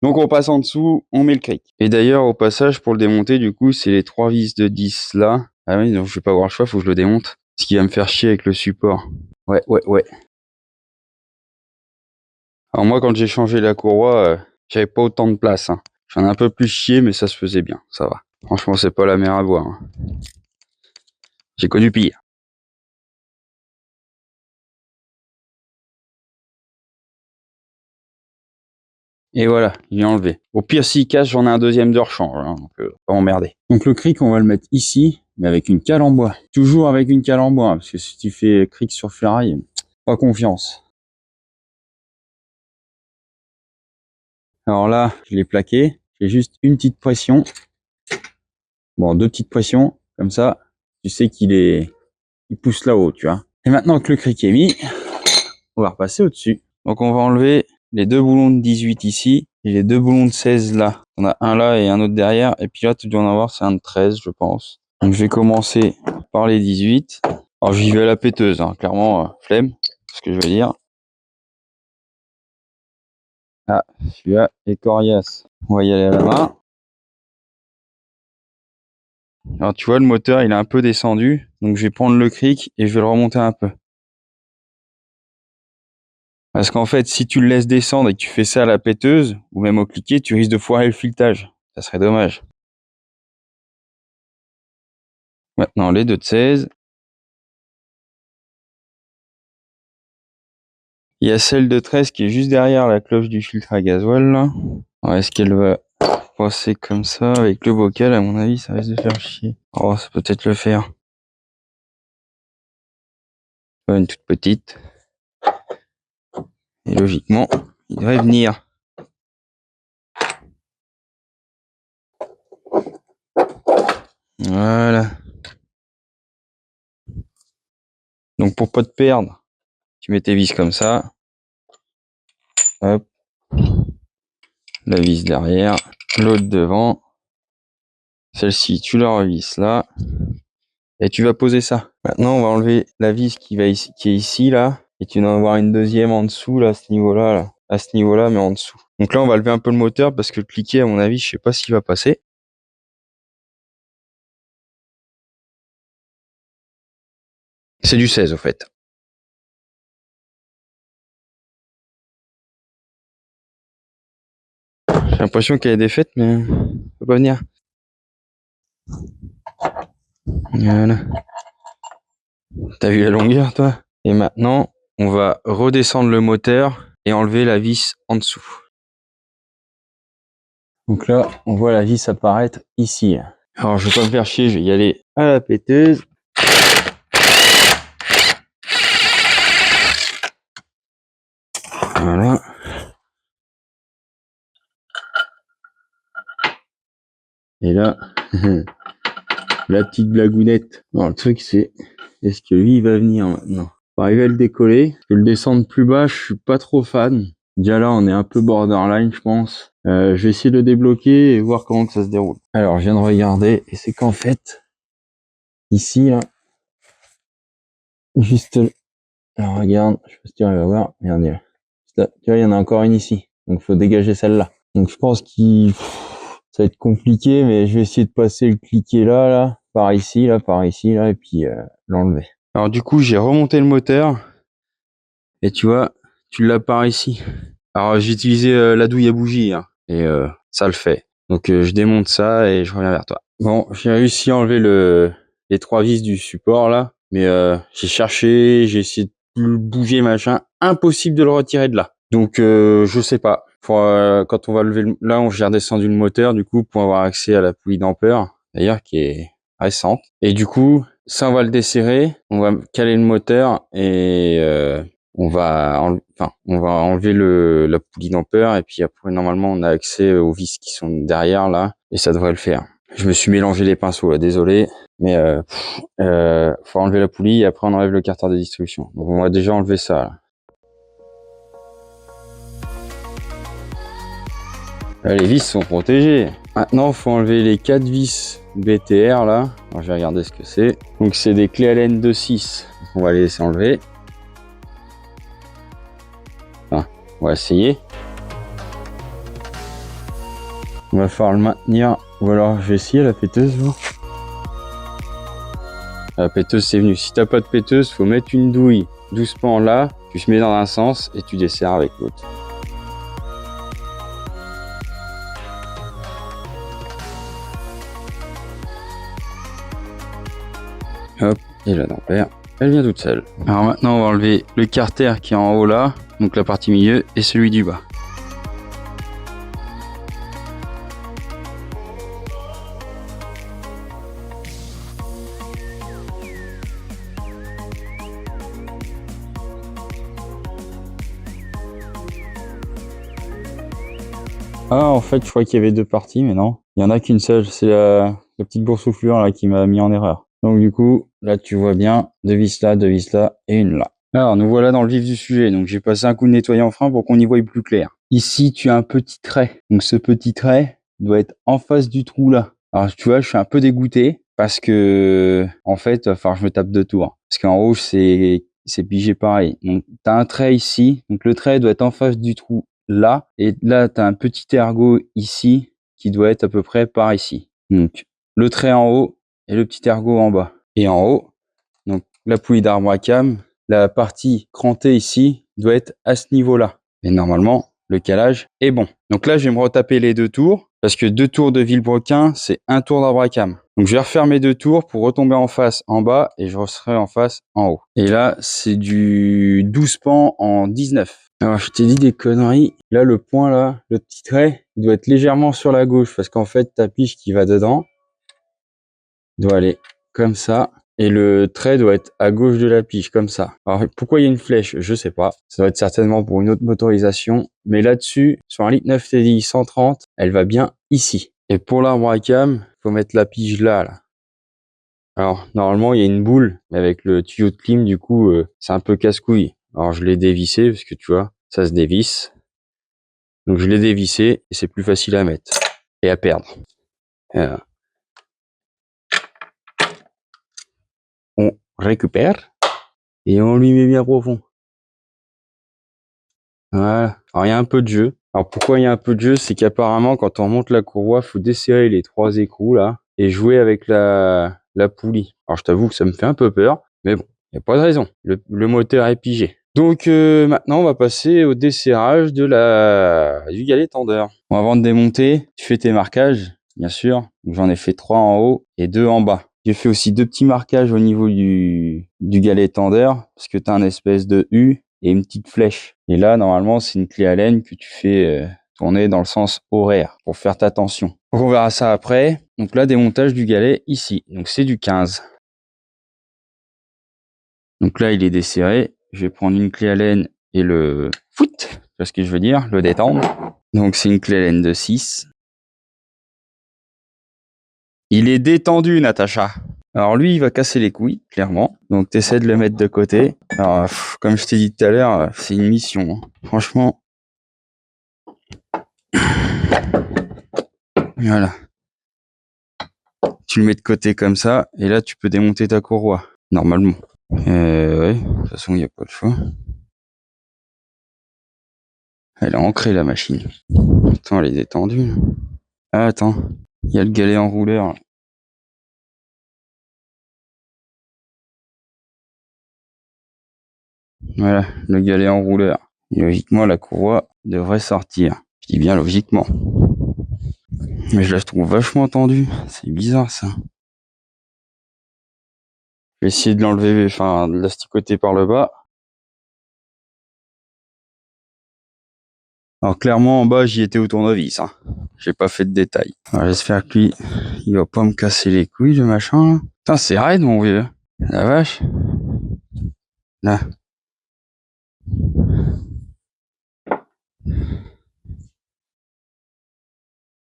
Donc on passe en dessous, on met le cric. Et d'ailleurs, au passage, pour le démonter, du coup, c'est les 3 vis de 10 là. Ah oui, donc je vais pas avoir le choix, faut que je le démonte. Ce qui va me faire chier avec le support. Ouais. Alors moi, quand j'ai changé la courroie, j'avais pas autant de place. Hein. J'en ai un peu plus chié, mais ça se faisait bien, ça va. Franchement, c'est pas la mer à boire. Hein. J'ai connu pire. Et voilà, il est enlevé. Au pire, s'il casse, j'en ai un deuxième de rechange, hein, donc pas m'emmerder. Donc le cric, on va le mettre ici, mais avec une cale en bois. Toujours avec une cale en bois, hein, parce que si tu fais cric sur ferraille, pas confiance. Alors là, je l'ai plaqué. J'ai juste une petite pression. Bon, 2 petites pressions, comme ça, tu sais il pousse là-haut, tu vois. Et maintenant que le cric est mis, on va repasser au-dessus. Donc on va enlever les 2 boulons de 18 ici et les 2 boulons de 16 là. On a un là et un autre derrière. Et puis là, tu dois en avoir, c'est un de 13, je pense. Donc je vais commencer par les 18. Alors j'y vais à la péteuse, hein, clairement, flemme, ce que je veux dire. Ah, celui-là est coriace. On va y aller à la main. Alors tu vois, le moteur, il est un peu descendu. Donc je vais prendre le cric et je vais le remonter un peu. Parce qu'en fait, si tu le laisses descendre et que tu fais ça à la péteuse, ou même au cliquet, tu risques de foirer le filetage. Ça serait dommage. Maintenant, les 2 de 16. Il y a celle de 13 qui est juste derrière la cloche du filtre à gasoil, là. Alors, est-ce qu'elle va passer comme ça avec le bocal? À mon avis, ça risque de faire chier. Oh, ça peut peut-être le faire. Une toute petite. Et logiquement, il devrait venir. Voilà. Donc pour pas te perdre, tu mets tes vis comme ça. Hop. La vis derrière, l'autre devant. Celle-ci, tu la revisses là. Et tu vas poser ça. Maintenant, on va enlever la vis qui est ici là. Et tu vas en avoir une deuxième en dessous là, à ce niveau-là, là. À ce niveau-là, mais en dessous. Donc là, on va lever un peu le moteur parce que le cliquet, à mon avis, je sais pas s'il va passer. C'est du 16 au fait. J'ai l'impression qu'elle est défaite, mais ça peut pas venir. Voilà. T'as vu la longueur, toi? Et maintenant, on va redescendre le moteur et enlever la vis en dessous. Donc là, on voit la vis apparaître ici. Alors, je vais pas me faire chier, je vais y aller à la péteuse. Voilà. Et là, la petite blagounette. Alors, le truc, c'est, est-ce que lui, il va venir maintenant? Pour arriver à le décoller, je vais le descendre plus bas, je suis pas trop fan. Déjà là, on est un peu borderline, je pense. Je vais essayer de le débloquer et voir comment que ça se déroule. Alors, je viens de regarder, et c'est qu'en fait, ici, là, juste, alors regarde, je sais pas si tu arrives à voir, regardez là. Tu vois, il y en a encore une ici, donc faut dégager celle-là. Donc je pense ça va être compliqué, mais je vais essayer de passer le cliquet là, par ici, là, et puis l'enlever. Alors du coup, j'ai remonté le moteur, et tu vois, tu l'as par ici. Alors j'ai utilisé la douille à bougie, hein, et ça le fait. Donc je démonte ça et je reviens vers toi. Bon, j'ai réussi à enlever les 3 vis du support là, mais j'ai cherché, j'ai essayé de le bouger machin, impossible de le retirer de là. Donc je sais pas. Quand on va lever là, j'ai redescendu le moteur du coup pour avoir accès à la poulie d'ampère, d'ailleurs qui est récente. Et du coup, ça on va le desserrer, on va caler le moteur et on va enlever la poulie d'ampère et puis après normalement on a accès aux vis qui sont derrière là et ça devrait le faire. Je me suis mélangé les pinceaux là, désolé, mais faut enlever la poulie et après on enlève le carter de distribution. Donc on va déjà enlever ça là. Là, les vis sont protégées. Maintenant, faut enlever les 4 vis BTR là. Alors, je vais regarder ce que c'est. Donc, c'est des clés Allen 2.6. On va les laisser enlever. Enfin, on va essayer. On va falloir le maintenir. Ou alors, je vais essayer la péteuse. Bon. La péteuse, c'est venu. Si t'as pas de péteuse, faut mettre une douille doucement là. Tu se mets dans un sens et tu desserres avec l'autre. Hop, et la dampère, elle vient toute seule. Alors maintenant, on va enlever le carter qui est en haut là, donc la partie milieu, et celui du bas. Ah, en fait, je crois qu'il y avait deux parties, mais non. Il y en a qu'une seule, c'est la petite boursouflure là qui m'a mis en erreur. Donc du coup, là tu vois bien, deux vis là et une là. Alors nous voilà dans le vif du sujet, donc j'ai passé un coup de nettoyant frein pour qu'on y voie plus clair. Ici tu as un petit trait, donc ce petit trait doit être en face du trou là. Alors tu vois, je suis un peu dégoûté parce que en fait, il va falloir que je me tape deux tours. Parce qu'en haut c'est pigé pareil. Donc tu as un trait ici, donc le trait doit être en face du trou là, et là tu as un petit ergot ici qui doit être à peu près par ici. Donc le trait en haut et le petit ergot en bas. Et en haut, donc la poulie d'arbre à cam, la partie crantée ici doit être à ce niveau-là. Et normalement, le calage est bon. Donc là, je vais me retaper les deux tours, parce que 2 tours de vilebrequin, c'est 1 tour d'arbre à cam. Donc je vais refaire mes 2 tours pour retomber en face en bas, et je serai en face en haut. Et là, c'est du 12 pans en 19. Alors je t'ai dit des conneries. Là, le point là, le petit trait, il doit être légèrement sur la gauche, parce qu'en fait, ta pige qui va dedans doit aller comme ça. Et le trait doit être à gauche de la pige, comme ça. Alors, pourquoi il y a une flèche? Je sais pas. Ça doit être certainement pour une autre motorisation. Mais là-dessus, sur un litre 9 TDI 130, elle va bien ici. Et pour l'arbre à cam, faut mettre la pige là. Alors, normalement, il y a une boule, mais avec le tuyau de clim, du coup, c'est un peu casse-couille. Alors, je l'ai dévissé, parce que tu vois, ça se dévisse. Donc, je l'ai dévissé, et c'est plus facile à mettre. Et à perdre. Voilà. On récupère et on lui met bien profond. Voilà. Alors il y a un peu de jeu. Alors pourquoi il y a un peu de jeu, c'est qu'apparemment quand on monte la courroie, faut desserrer les 3 écrous là et jouer avec la poulie. Alors je t'avoue que ça me fait un peu peur, mais bon, il n'y a pas de raison. Le moteur est pigé. Donc maintenant on va passer au desserrage du galet tendeur. Bon, avant de démonter, tu fais tes marquages, bien sûr. J'en ai fait 3 en haut et 2 en bas. J'ai fait aussi 2 petits marquages au niveau du galet tendeur, parce que tu as un espèce de U et une petite flèche. Et là, normalement, c'est une clé Allen que tu fais tourner dans le sens horaire pour faire ta tension. Donc on verra ça après. Donc là, démontage du galet ici. Donc c'est du 15. Donc là, il est desserré. Je vais prendre une clé Allen et le foot, c'est ce que je veux dire, le détendre. Donc c'est une clé Allen de 6. Il est détendu, Natacha. Alors lui, il va casser les couilles, clairement. Donc t'essaies de le mettre de côté. Alors, comme je t'ai dit tout à l'heure, c'est une mission. Franchement. Voilà. Tu le mets de côté comme ça, et là tu peux démonter ta courroie, normalement. Ouais, de toute façon, il n'y a pas le choix. Elle est ancrée, la machine. Attends, elle est détendue. Ah, attends, il y a le galet enrouleur. Voilà, le galet enrouleur. Et logiquement, la courroie devrait sortir. Je dis bien logiquement. Mais je la trouve vachement tendue. C'est bizarre, ça. Je vais essayer de l'enlever, enfin, de l'asticoter par le bas. Alors clairement en bas j'y étais au tournevis, hein. J'ai pas fait de détails. Alors j'espère que lui, il va pas me casser les couilles le machin là. Putain c'est raide mon vieux. La vache. Là.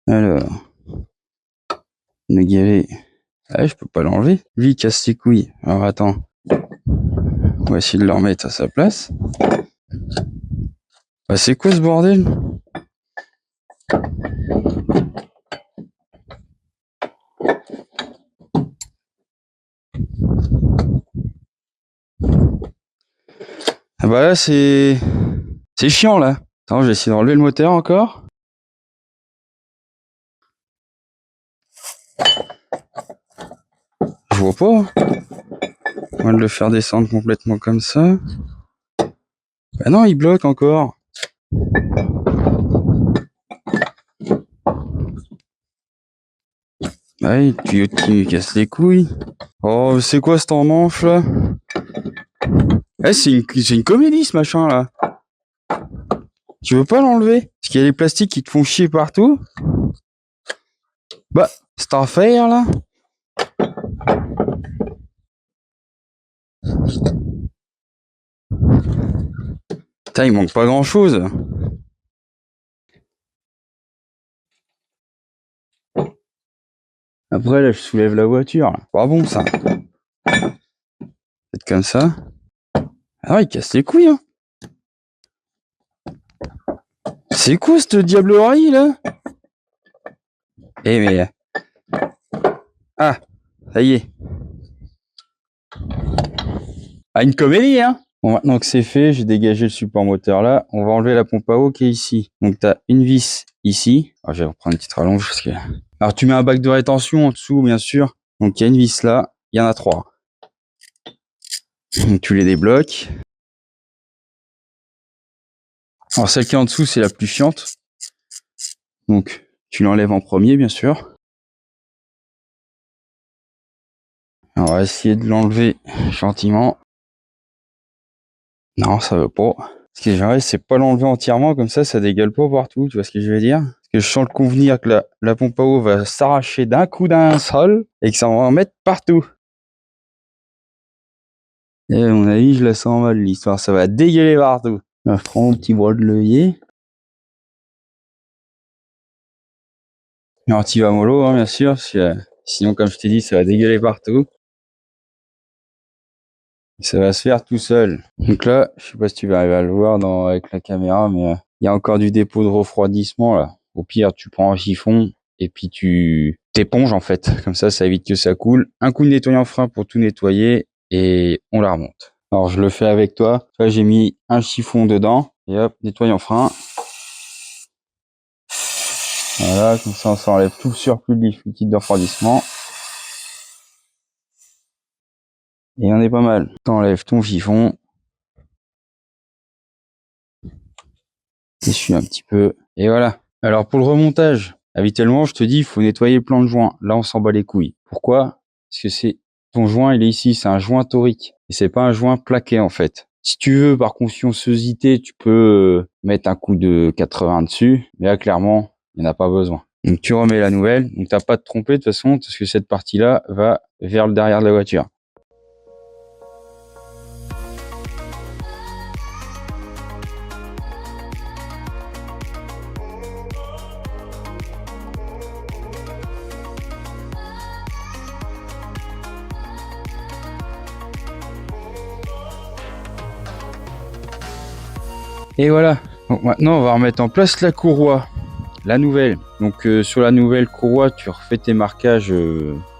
Alors, le galet. Ah, je peux pas l'enlever. Lui, il casse ses couilles. Alors, attends. On va essayer de le remettre à sa place. Bah, c'est quoi ce bordel? Ah bah là, c'est chiant, là. Attends, je vais essayer d'enlever le moteur encore. Je vois pas. On va le faire descendre complètement comme ça. Bah non, il bloque encore. Ah, le tuyau qui casse les couilles. Oh, c'est quoi cet en manche là? Eh, c'est une comédie ce machin là. Tu veux pas l'enlever? Parce qu'il y a les plastiques qui te font chier partout. Bah, c'est à faire là. Putain, il manque pas grand chose. Après là, je soulève la voiture. Pas bon ça. Peut-être comme ça. Ah, il casse les couilles hein. C'est quoi cette diablerie là? Eh mais... Ah, ça y est. Ah, une comédie hein. Bon, maintenant que c'est fait, j'ai dégagé le support moteur là. On va enlever la pompe à eau qui est ici. Donc t'as une vis ici. Alors, je vais reprendre une petite rallonge parce que... Alors tu mets un bac de rétention en dessous bien sûr. Donc il y a une vis là. Il y en a 3. Donc tu les débloques. Alors celle qui est en dessous c'est la plus chiante. Donc tu l'enlèves en premier bien sûr. Alors, on va essayer de l'enlever gentiment. Non, ça veut pas. Ce que j'aimerais, c'est pas l'enlever entièrement, comme ça dégueule pas partout, tu vois ce que je veux dire? Parce que je sens le convenir que la pompe à eau va s'arracher d'un coup d'un seul, et que ça va en mettre partout. Et à mon avis, je la sens mal, l'histoire, ça va dégueuler partout. Je prends mon petit bras de levier. Alors, tu vas mollo, hein, bien sûr, parce que, sinon, comme je t'ai dit, ça va dégueuler partout. Ça va se faire tout seul. Donc là, je sais pas si tu vas arriver à le voir avec la caméra, mais il y a encore du dépôt de refroidissement là. Au pire, tu prends un chiffon et puis tu t'éponges en fait. Comme ça évite que ça coule. Un coup de nettoyant frein pour tout nettoyer et on la remonte. Alors je le fais avec toi. Là, j'ai mis un chiffon dedans et hop, nettoyant frein. Voilà, comme ça on s'enlève tout le surplus de liquide de refroidissement. Et on est pas mal. T'enlèves ton chiffon. Essuie un petit peu. Et voilà. Alors pour le remontage, habituellement je te dis il faut nettoyer le plan de joint. Là on s'en bat les couilles. Pourquoi? Parce que c'est ton joint il est ici, c'est un joint torique. Et c'est pas un joint plaqué en fait. Si tu veux par conscienciosité, tu peux mettre un coup de 80 dessus. Mais là clairement, il n'y en a pas besoin. Donc tu remets la nouvelle. Donc t'as pas de tromper de toute façon, parce que cette partie-là va vers le derrière de la voiture. Et voilà. Donc maintenant, on va remettre en place la courroie, la nouvelle. Donc sur la nouvelle courroie, tu refais tes marquages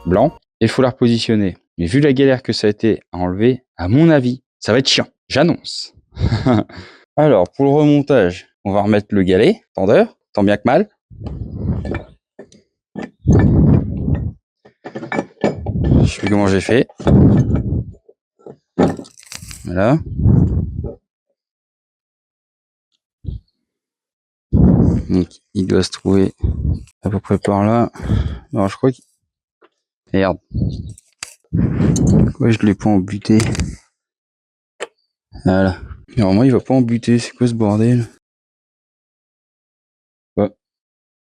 blancs et il faut la repositionner. Mais vu la galère que ça a été à enlever, à mon avis, ça va être chiant. J'annonce. Alors, pour le remontage, on va remettre le galet, tendeur, tant bien que mal. Je sais plus comment j'ai fait. Voilà. Donc, il doit se trouver à peu près par là. Alors, je crois qu'il... Merde. Pourquoi je l'ai pas embuté? Voilà. Normalement, il va pas embuter. C'est quoi ce bordel? Ouais.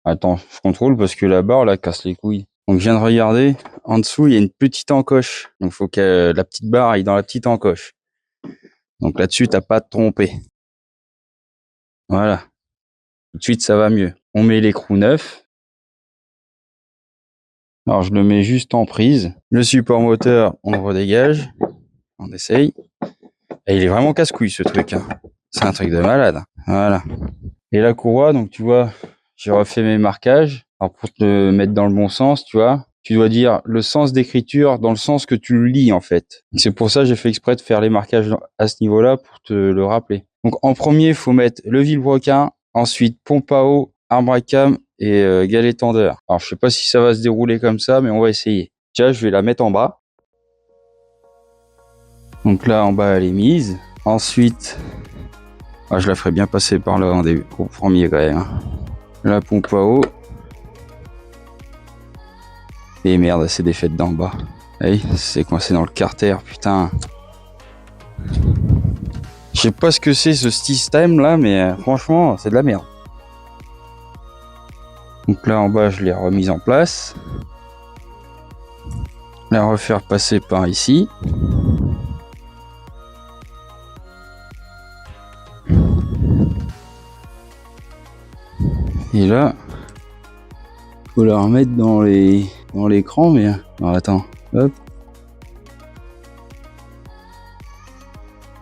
Attends, je contrôle parce que la barre, là, casse les couilles. Donc, je viens de regarder. En dessous, il y a une petite encoche. Donc, faut que la petite barre aille dans la petite encoche. Donc, là-dessus, t'as pas à te tromper. Voilà. Tout de suite, ça va mieux. On met l'écrou neuf. Alors je le mets juste en prise. Le support moteur, on le redégage. On essaye. Et il est vraiment casse-couille ce truc. Hein. C'est un truc de malade. Voilà. Et la courroie, donc tu vois, j'ai refait mes marquages. Alors pour te mettre dans le bon sens, tu vois, tu dois dire le sens d'écriture dans le sens que tu le lis en fait. C'est pour ça que j'ai fait exprès de faire les marquages à ce niveau-là pour te le rappeler. Donc en premier, il faut mettre le vilebrequin, ensuite pompe à eau, arbre à cam et galet tendeur. Alors je sais pas si ça va se dérouler comme ça, mais on va essayer. Tiens, je vais la mettre en bas. Donc là en bas elle est mise. Ensuite, je la ferai bien passer par là au premier quand même. La pompe à eau. Et merde, elle s'est défaite d'en bas. Hey, c'est coincé dans le carter, putain. Je sais pas ce que c'est ce système là, mais franchement, c'est de la merde. Donc là en bas, je l'ai remise en place. La refaire passer par ici. Et là, faut la remettre dans l'écran, mais non, attends, hop.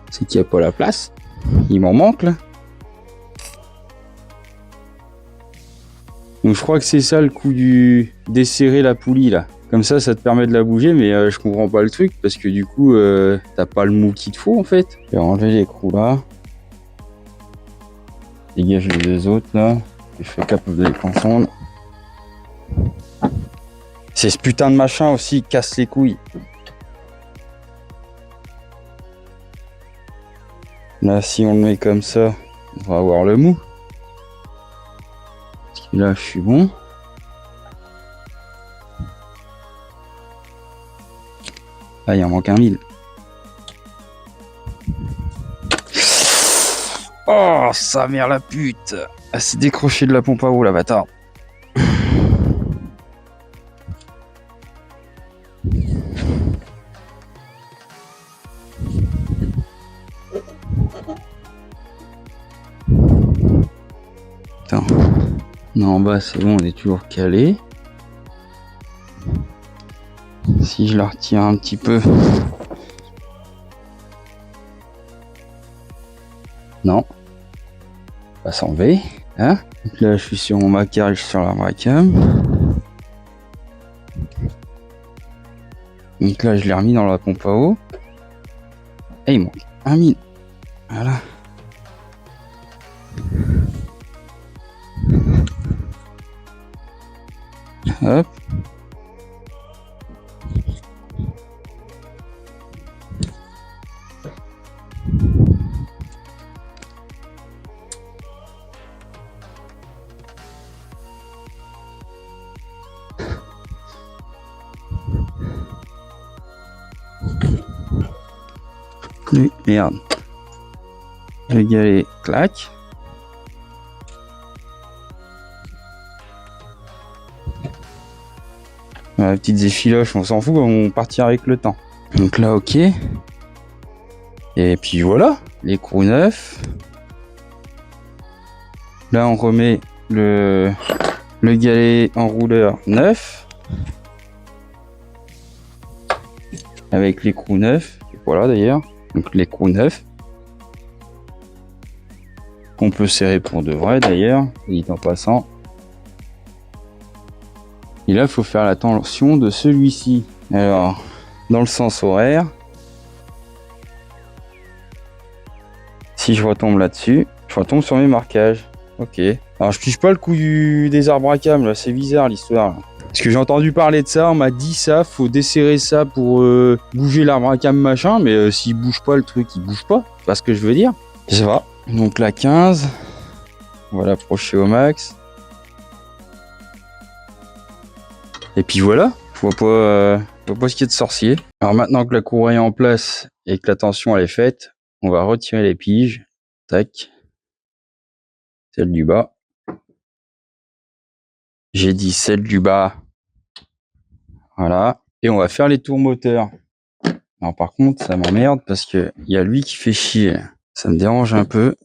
C'est qu'il n'y a pas la place. Il m'en manque là. Donc je crois que c'est ça le coup desserrer la poulie là. Comme ça te permet de la bouger, mais je comprends pas le truc parce que du coup t'as pas le mou qu'il te faut en fait. Je vais enlever l'écrou là. Dégage les deux autres là. Je fais cap de les confondre. C'est ce putain de machin aussi qui casse les couilles. Là si on le met comme ça, on va avoir le mou. Parce que là je suis bon. Ah, il en manque un 1000. Oh, sa mère la pute. Elle s'est décrochée de la pompe à eau, la bâtard. Attends. Non, en bas, c'est bon, on est toujours calé. Si je la retire un petit peu. Non. Va s'enlever. Hein? Donc là, je suis sur mon macarage sur l'arbre à cam. Donc là, je l'ai remis dans la pompe à eau. Et il manque un 1000. Voilà. Hop. Merde. Le galet, clac. Les petites effiloches, on s'en fout, on partira avec le temps. Donc là, ok. Et puis voilà, l'écrou neuf. Là, on remet le galet enrouleur neuf. Avec l'écrou neuf. Voilà d'ailleurs. Donc l'écrou neuf. Qu'on peut serrer pour de vrai d'ailleurs, dit en passant. Et là, il faut faire la tension de celui-ci. Alors, dans le sens horaire. Si je retombe là-dessus, je retombe sur mes marquages. Ok. Alors, je pige pas le coup des arbres à cam, là. C'est bizarre l'histoire. Parce que j'ai entendu parler de ça, on m'a dit ça, faut desserrer ça pour bouger l'arbre à cam machin, mais s'il bouge pas le truc, il bouge pas. C'est pas ce que je veux dire. Je sais pas. Donc la 15, on va l'approcher au max. Et puis voilà, faut pas ce qu'il y a de sorcier. Alors maintenant que la courroie est en place et que la tension elle est faite, on va retirer les piges. Tac. Celle du bas. J'ai dit celle du bas. Voilà. Et on va faire les tours moteurs. Alors par contre, ça m'emmerde parce que il y a lui qui fait chier. Ça me dérange un peu.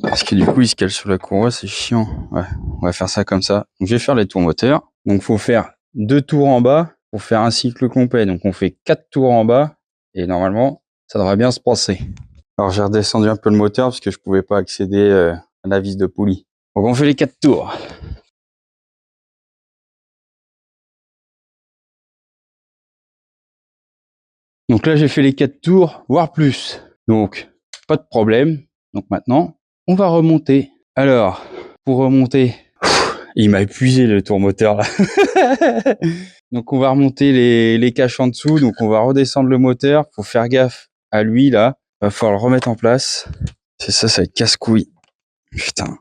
Parce que du coup, il se cale sur la courroie, c'est chiant. Ouais, on va faire ça comme ça. Donc, je vais faire les tours moteurs. Donc, faut faire 2 tours en bas pour faire un cycle complet. Donc, on fait 4 tours en bas et normalement, ça devrait bien se passer. Alors, j'ai redescendu un peu le moteur parce que je pouvais pas accéder à la vis de poulie. Donc, on fait les 4 tours. Donc là, j'ai fait les 4 tours, voire plus. Donc, pas de problème. Donc maintenant, on va remonter. Alors, pour remonter, il m'a épuisé le tour moteur là. Donc on va remonter les caches en dessous. Donc on va redescendre le moteur. Faut faire gaffe à lui là. Va falloir le remettre en place. C'est ça, ça va être casse-couille. Putain.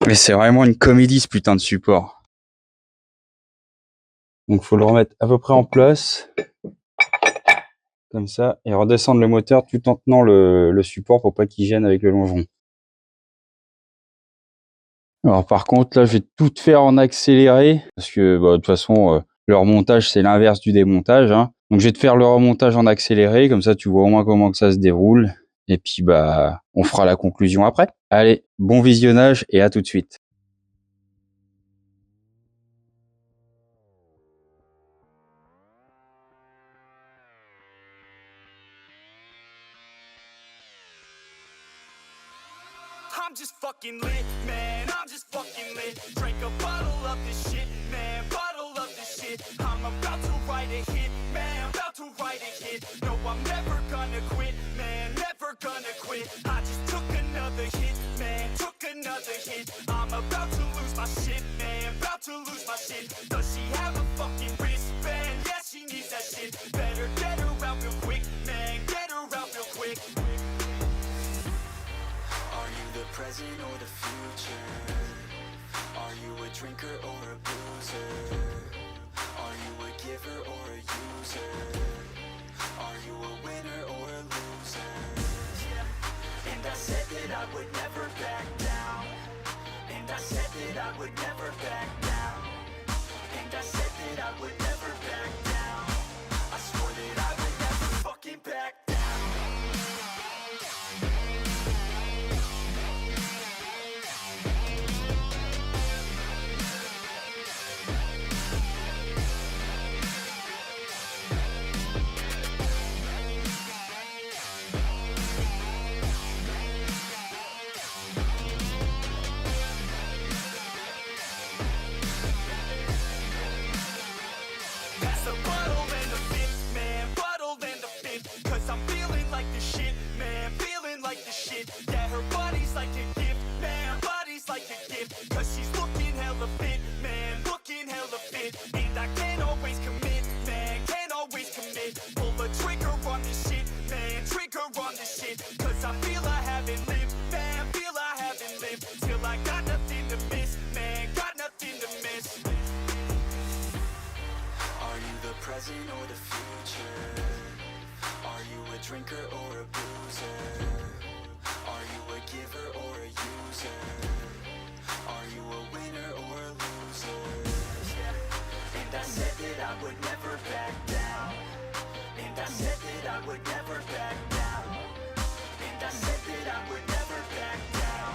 Mais c'est vraiment une comédie ce putain de support. Donc faut le remettre à peu près en place. Comme ça. Et redescendre le moteur tout en tenant le support pour pas qu'il gêne avec le longeron. Alors par contre là je vais tout faire en accéléré parce que de toute façon le remontage c'est l'inverse du démontage hein. Donc je vais te faire le remontage en accéléré comme ça tu vois au moins comment que ça se déroule et puis on fera la conclusion après. Allez, bon visionnage et à tout de suite. I'm just fucking lit, man, I'm just fucking lit. Drink a bottle of this shit, man, bottle of this shit. I'm about to write a hit, man, about to write a hit. No, I'm never gonna quit, man, never gonna quit. I just took another hit, man, took another hit. I'm about to lose my shit, man, about to lose my shit. Does she have a fucking wristband? Yeah, she needs that shit. Better get her out real quick, man, get her out real quick. Are you the present or the future? Are you a drinker or a boozer? Are you a giver or a user? Are you a winner or a loser? Yeah. And I said that I would never back down. And I said that I would never back down. And I said that I would never back down. I swore that I would never fucking back down. Pass the bottle and the fifth, man, bottle and the fifth. Cause I'm feeling like the shit, man, feeling like the shit. Yeah, her body's like a gift, man, body's like a gift. Cause she's looking hella fit, man, looking hella fit. And I can't always commit, man, can't always commit. Pull the trigger on this shit, man, trigger on this shit. Cause I feel I haven't lived, man, feel I haven't lived. Till I got nothing to miss, man, got nothing to miss. Are you the present or the future? Are you a drinker or a boozer? Are you a giver or a user? Are you a winner or a loser? Yeah. And I said that I would never back down. And I said that I would never back down. And I said that I would never back down.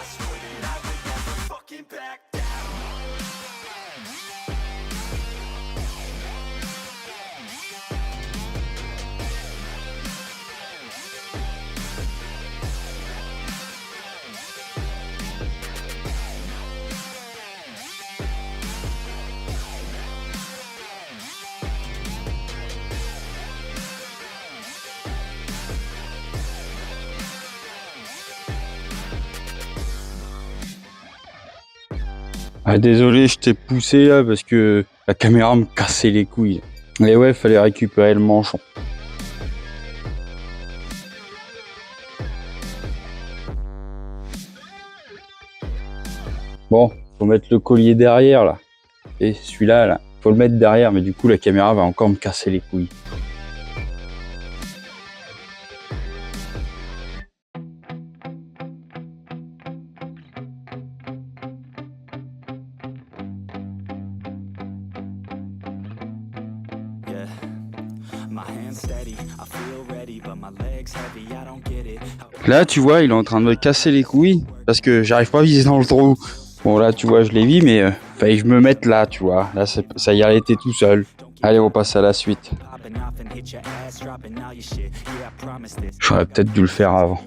I swore that I would never fucking back down. Ah désolé, je t'ai poussé là parce que la caméra me cassait les couilles. Et ouais, fallait récupérer le manchon. Bon, faut mettre le collier derrière là. Et celui-là, là, faut le mettre derrière, mais du coup la caméra va encore me casser les couilles. Là, tu vois, il est en train de me casser les couilles parce que j'arrive pas à viser dans le trou. Bon là tu vois je l'ai vu mais fallait que je me mette là tu vois. Là ça y allait tout seul. Allez on passe à la suite. J'aurais peut-être dû le faire avant.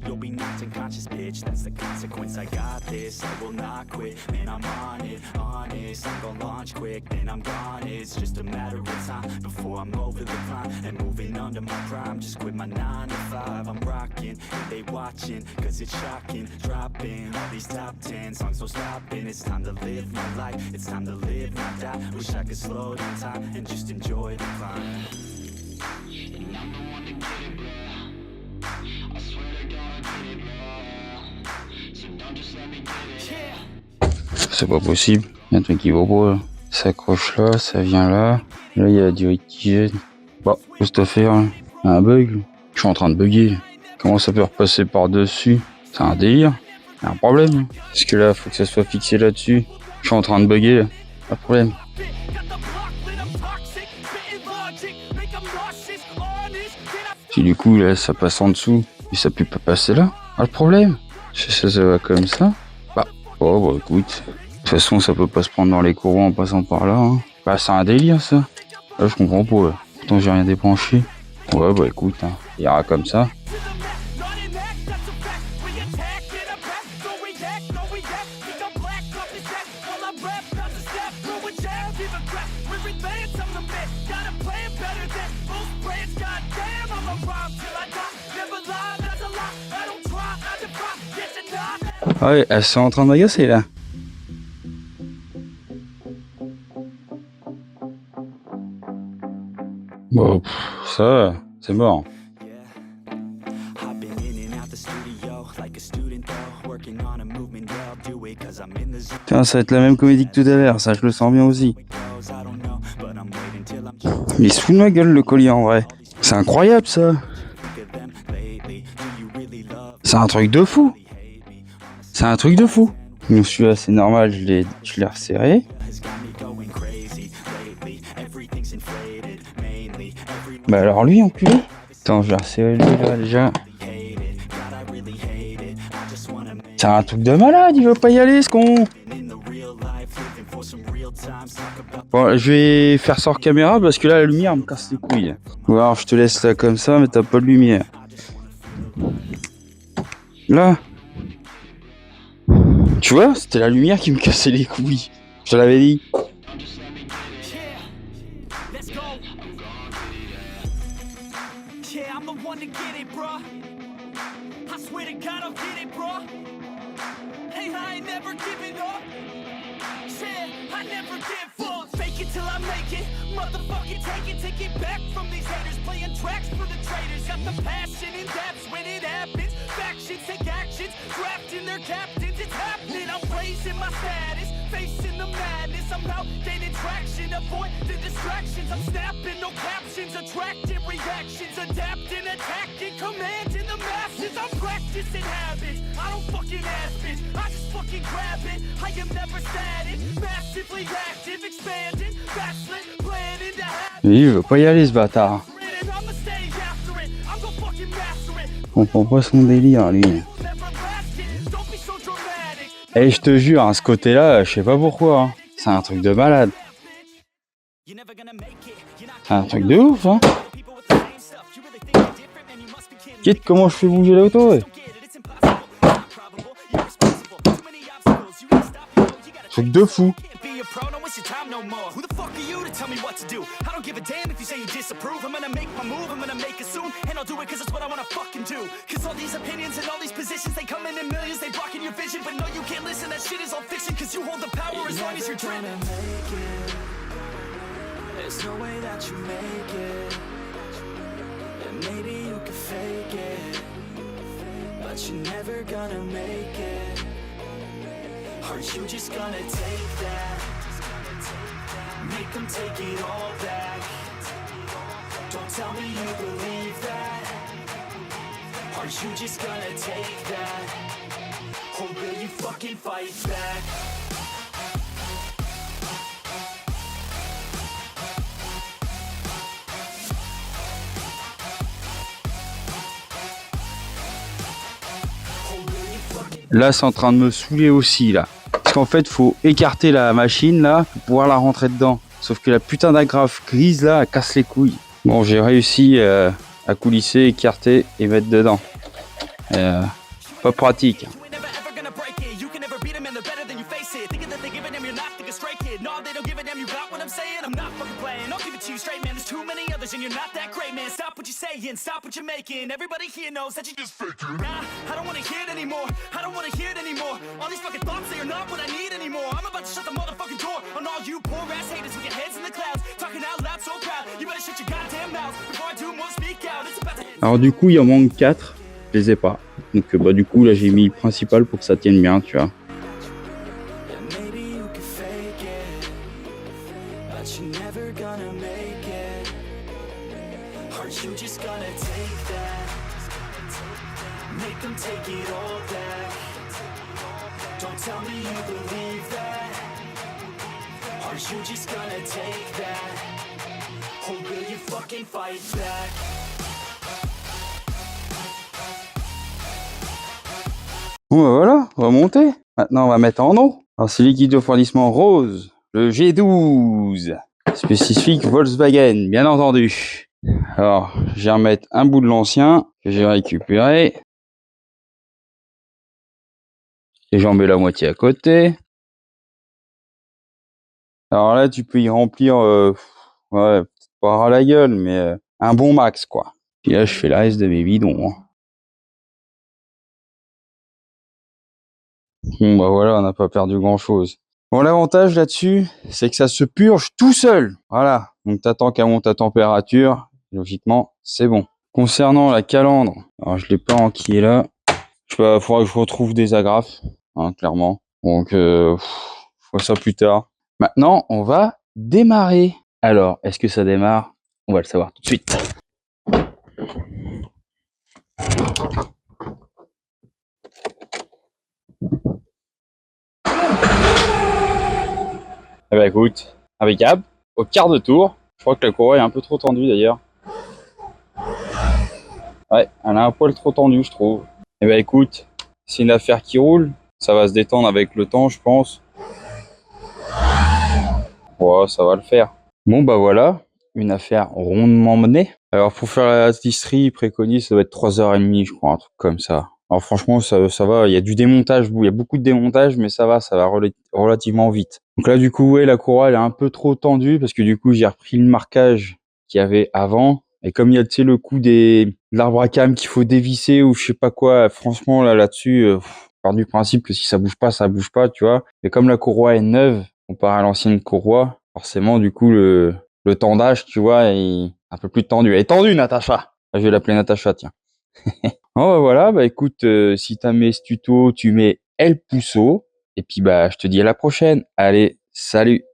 You'll be knocked unconscious, bitch. That's the consequence. I got this. I will not quit. Man, I'm on it, honest. I'm gonna launch quick, then I'm gone. It's just a matter of time before I'm over the climb and moving under my prime. Just quit my 9 to 5. I'm rocking, and they watching, cause it's shocking. Dropping all these top 10 songs, no stopping. It's time to live my life. It's time to live, not die. Wish I could slow down time and just enjoy the climb. And I'm the one to get it, bro. I swear to God I did it, bro. So don't just let me get it. C'est pas possible. Il y a un truc qui vaut pas là. Ça accroche là, ça vient là. Là il y a du réticule. Bon, qu'est-ce que t'as fait là? Un bug? Je suis en train de bugger. Comment ça peut repasser par-dessus? C'est un délire. Il y a un problème. Parce que là, faut que ça soit fixé là-dessus. Je suis en train de bugger là. Pas de problème. Si du coup là ça passe en dessous et ça peut pas passer là, pas de problème. Si ça va comme ça, bah écoute, de toute façon ça peut pas se prendre dans les courants en passant par là. Hein. Bah c'est un délire ça. Là je comprends pas. Là. Pourtant j'ai rien débranché. Ouais bah écoute, hein, il y aura comme ça. Ouais, elles sont en train de m'agacer là. Bon, ça, c'est mort. Tiens, ça va être la même comédie que tout à l'heure, ça je le sens bien aussi. Il se fout de ma gueule le collier en vrai. C'est incroyable ça. C'est un truc de fou. C'est un truc de fou. Donc celui-là c'est normal, je l'ai resserré. Bah alors lui enculé. Attends, je l'ai resserré lui là déjà. C'est un truc de malade, il veut pas y aller ce con. Bon, je vais faire ça hors caméra parce que là la lumière me casse les couilles. Ou alors je te laisse là comme ça mais t'as pas de lumière. Là. Tu vois, c'était la lumière qui me cassait les couilles. Je te l'avais dit. Till I make it, motherfucking take it back from these haters, playing tracks for the traitors. Got the passion in depths when it happens. Factions take actions, drafting their captains. It's happening. I'm raising my status, facing the madness. I'm out gaining traction, avoid the distractions. I'm snapping, no captions, attracting reactions, adapting, attacking, commanding the masses. I'm practicing habits. I don't fucking ask bitch, I just fucking grab it. I am never static, massively active, expanding. Il veut pas y aller ce bâtard. Je comprends pas son délire lui. Et je te jure, à ce côté-là, je sais pas pourquoi. Hein. C'est un truc de malade. C'est un truc de ouf, hein. Quitte comment je fais bouger l'auto. Ouais. Truc de fou. Who the fuck are you to tell me what to do? I don't give a damn if you say you disapprove. I'm gonna make my move, I'm gonna make it soon. And I'll do it cause it's what I wanna fucking do. Cause all these opinions and all these positions, they come in millions, they blocking your vision. But no, you can't listen, that shit is all fiction. Cause you hold the power as long as you're driven. There's no way that you make it. And maybe you can fake it, but you're never gonna make it. Aren't you just gonna take that? Make them take it all back. Don't tell me you believe that. Aren't you just gonna take that? Or will you fucking fight back? Or will you fucking Là, c'est en train de me saouler aussi, là. Parce qu'en fait, faut écarter la machine, là, pour pouvoir la rentrer dedans. Sauf que la putain d'agrafe grise, là, elle casse les couilles. Bon, j'ai réussi à coulisser, écarter et mettre dedans. Pas pratique. You ain't never ever gonna break it. You can never beat them and they're better than you face it. Thinking that they give a damn, you're not thinking straight, kid. No, they don't give a damn, you got what I'm saying? I'm not fucking playing, I'll give it to you straight, man. There's too many others and you're not that great, man. Stop what you're saying, stop what you're making. Everybody here knows that you just faking. Nah, I don't wanna hear it anymore. I don't wanna hear it anymore. All these fucking thoughts, they are not what I need anymore. I'm about to shut the motherfucking door on all you poor ass haters with your heads in the clouds. Talking out loud, so proud. You better shut your goddamn mouth before I do more, speak out. It's about to hit. Alors du coup, il en manque 4. Je les ai pas. Donc bah du coup, là, j'ai mis le principal pour que ça tienne bien, tu vois. Maybe you can fake it, but you're never gonna make it. Aren't you just gonna take that? Make them take it all back. Don't tell me you believe that. Aren't you just gonna take that? Or will you fucking fight back? Bon bah voilà, on va monter. Maintenant, on va mettre en eau. Alors c'est liquide de refroidissement rose, le G12. Spécifique Volkswagen, bien entendu. Alors, je vais remettre un bout de l'ancien que j'ai récupéré. Et j'en mets la moitié à côté. Alors là, tu peux y remplir, ouais, peut-être pas à la gueule, mais un bon max, quoi. Puis là, je fais le reste de mes bidons. Bon, bah voilà, on n'a pas perdu grand-chose. Bon, l'avantage là-dessus, c'est que ça se purge tout seul. Voilà, donc t'attends qu'elle monte à température. Logiquement, c'est bon. Concernant la calandre, alors je l'ai pas enquillée là. Il faudra que je retrouve des agrafes, hein, clairement. Donc, je ferai ça plus tard. Maintenant, on va démarrer. Alors, est-ce que ça démarre? On va le savoir tout de suite. Eh ben écoute, impeccable. Au quart de tour, je crois que la courroie est un peu trop tendue d'ailleurs. Ouais, elle a un poil trop tendu, je trouve. Eh ben écoute, c'est une affaire qui roule. Ça va se détendre avec le temps, je pense. Ouais, ça va le faire. Bon bah voilà, une affaire rondement menée. Alors pour faire la distillerie, il préconise, ça doit être 3h30, je crois, un truc comme ça. Alors franchement, ça va, il y a du démontage, il y a beaucoup de démontage, mais ça va relativement vite. Donc là, du coup, ouais, la courroie, elle est un peu trop tendue, parce que du coup, j'ai repris le marquage qu'il y avait avant. Et comme il y a, tu sais, le coup de l'arbre à cam qu'il faut dévisser ou je sais pas quoi, franchement, là-dessus, je pars du principe que si ça bouge pas, tu vois. Et comme la courroie est neuve, comparé à l'ancienne courroie, forcément, du coup, le tendage, tu vois, est un peu plus tendu. Elle est tendue, Natacha! Je vais l'appeler Natacha, tiens. Oh, bah voilà, bah écoute, si t'as aimé ce tuto, tu mets L pouce haut. Et puis, bah, je te dis à la prochaine. Allez, salut!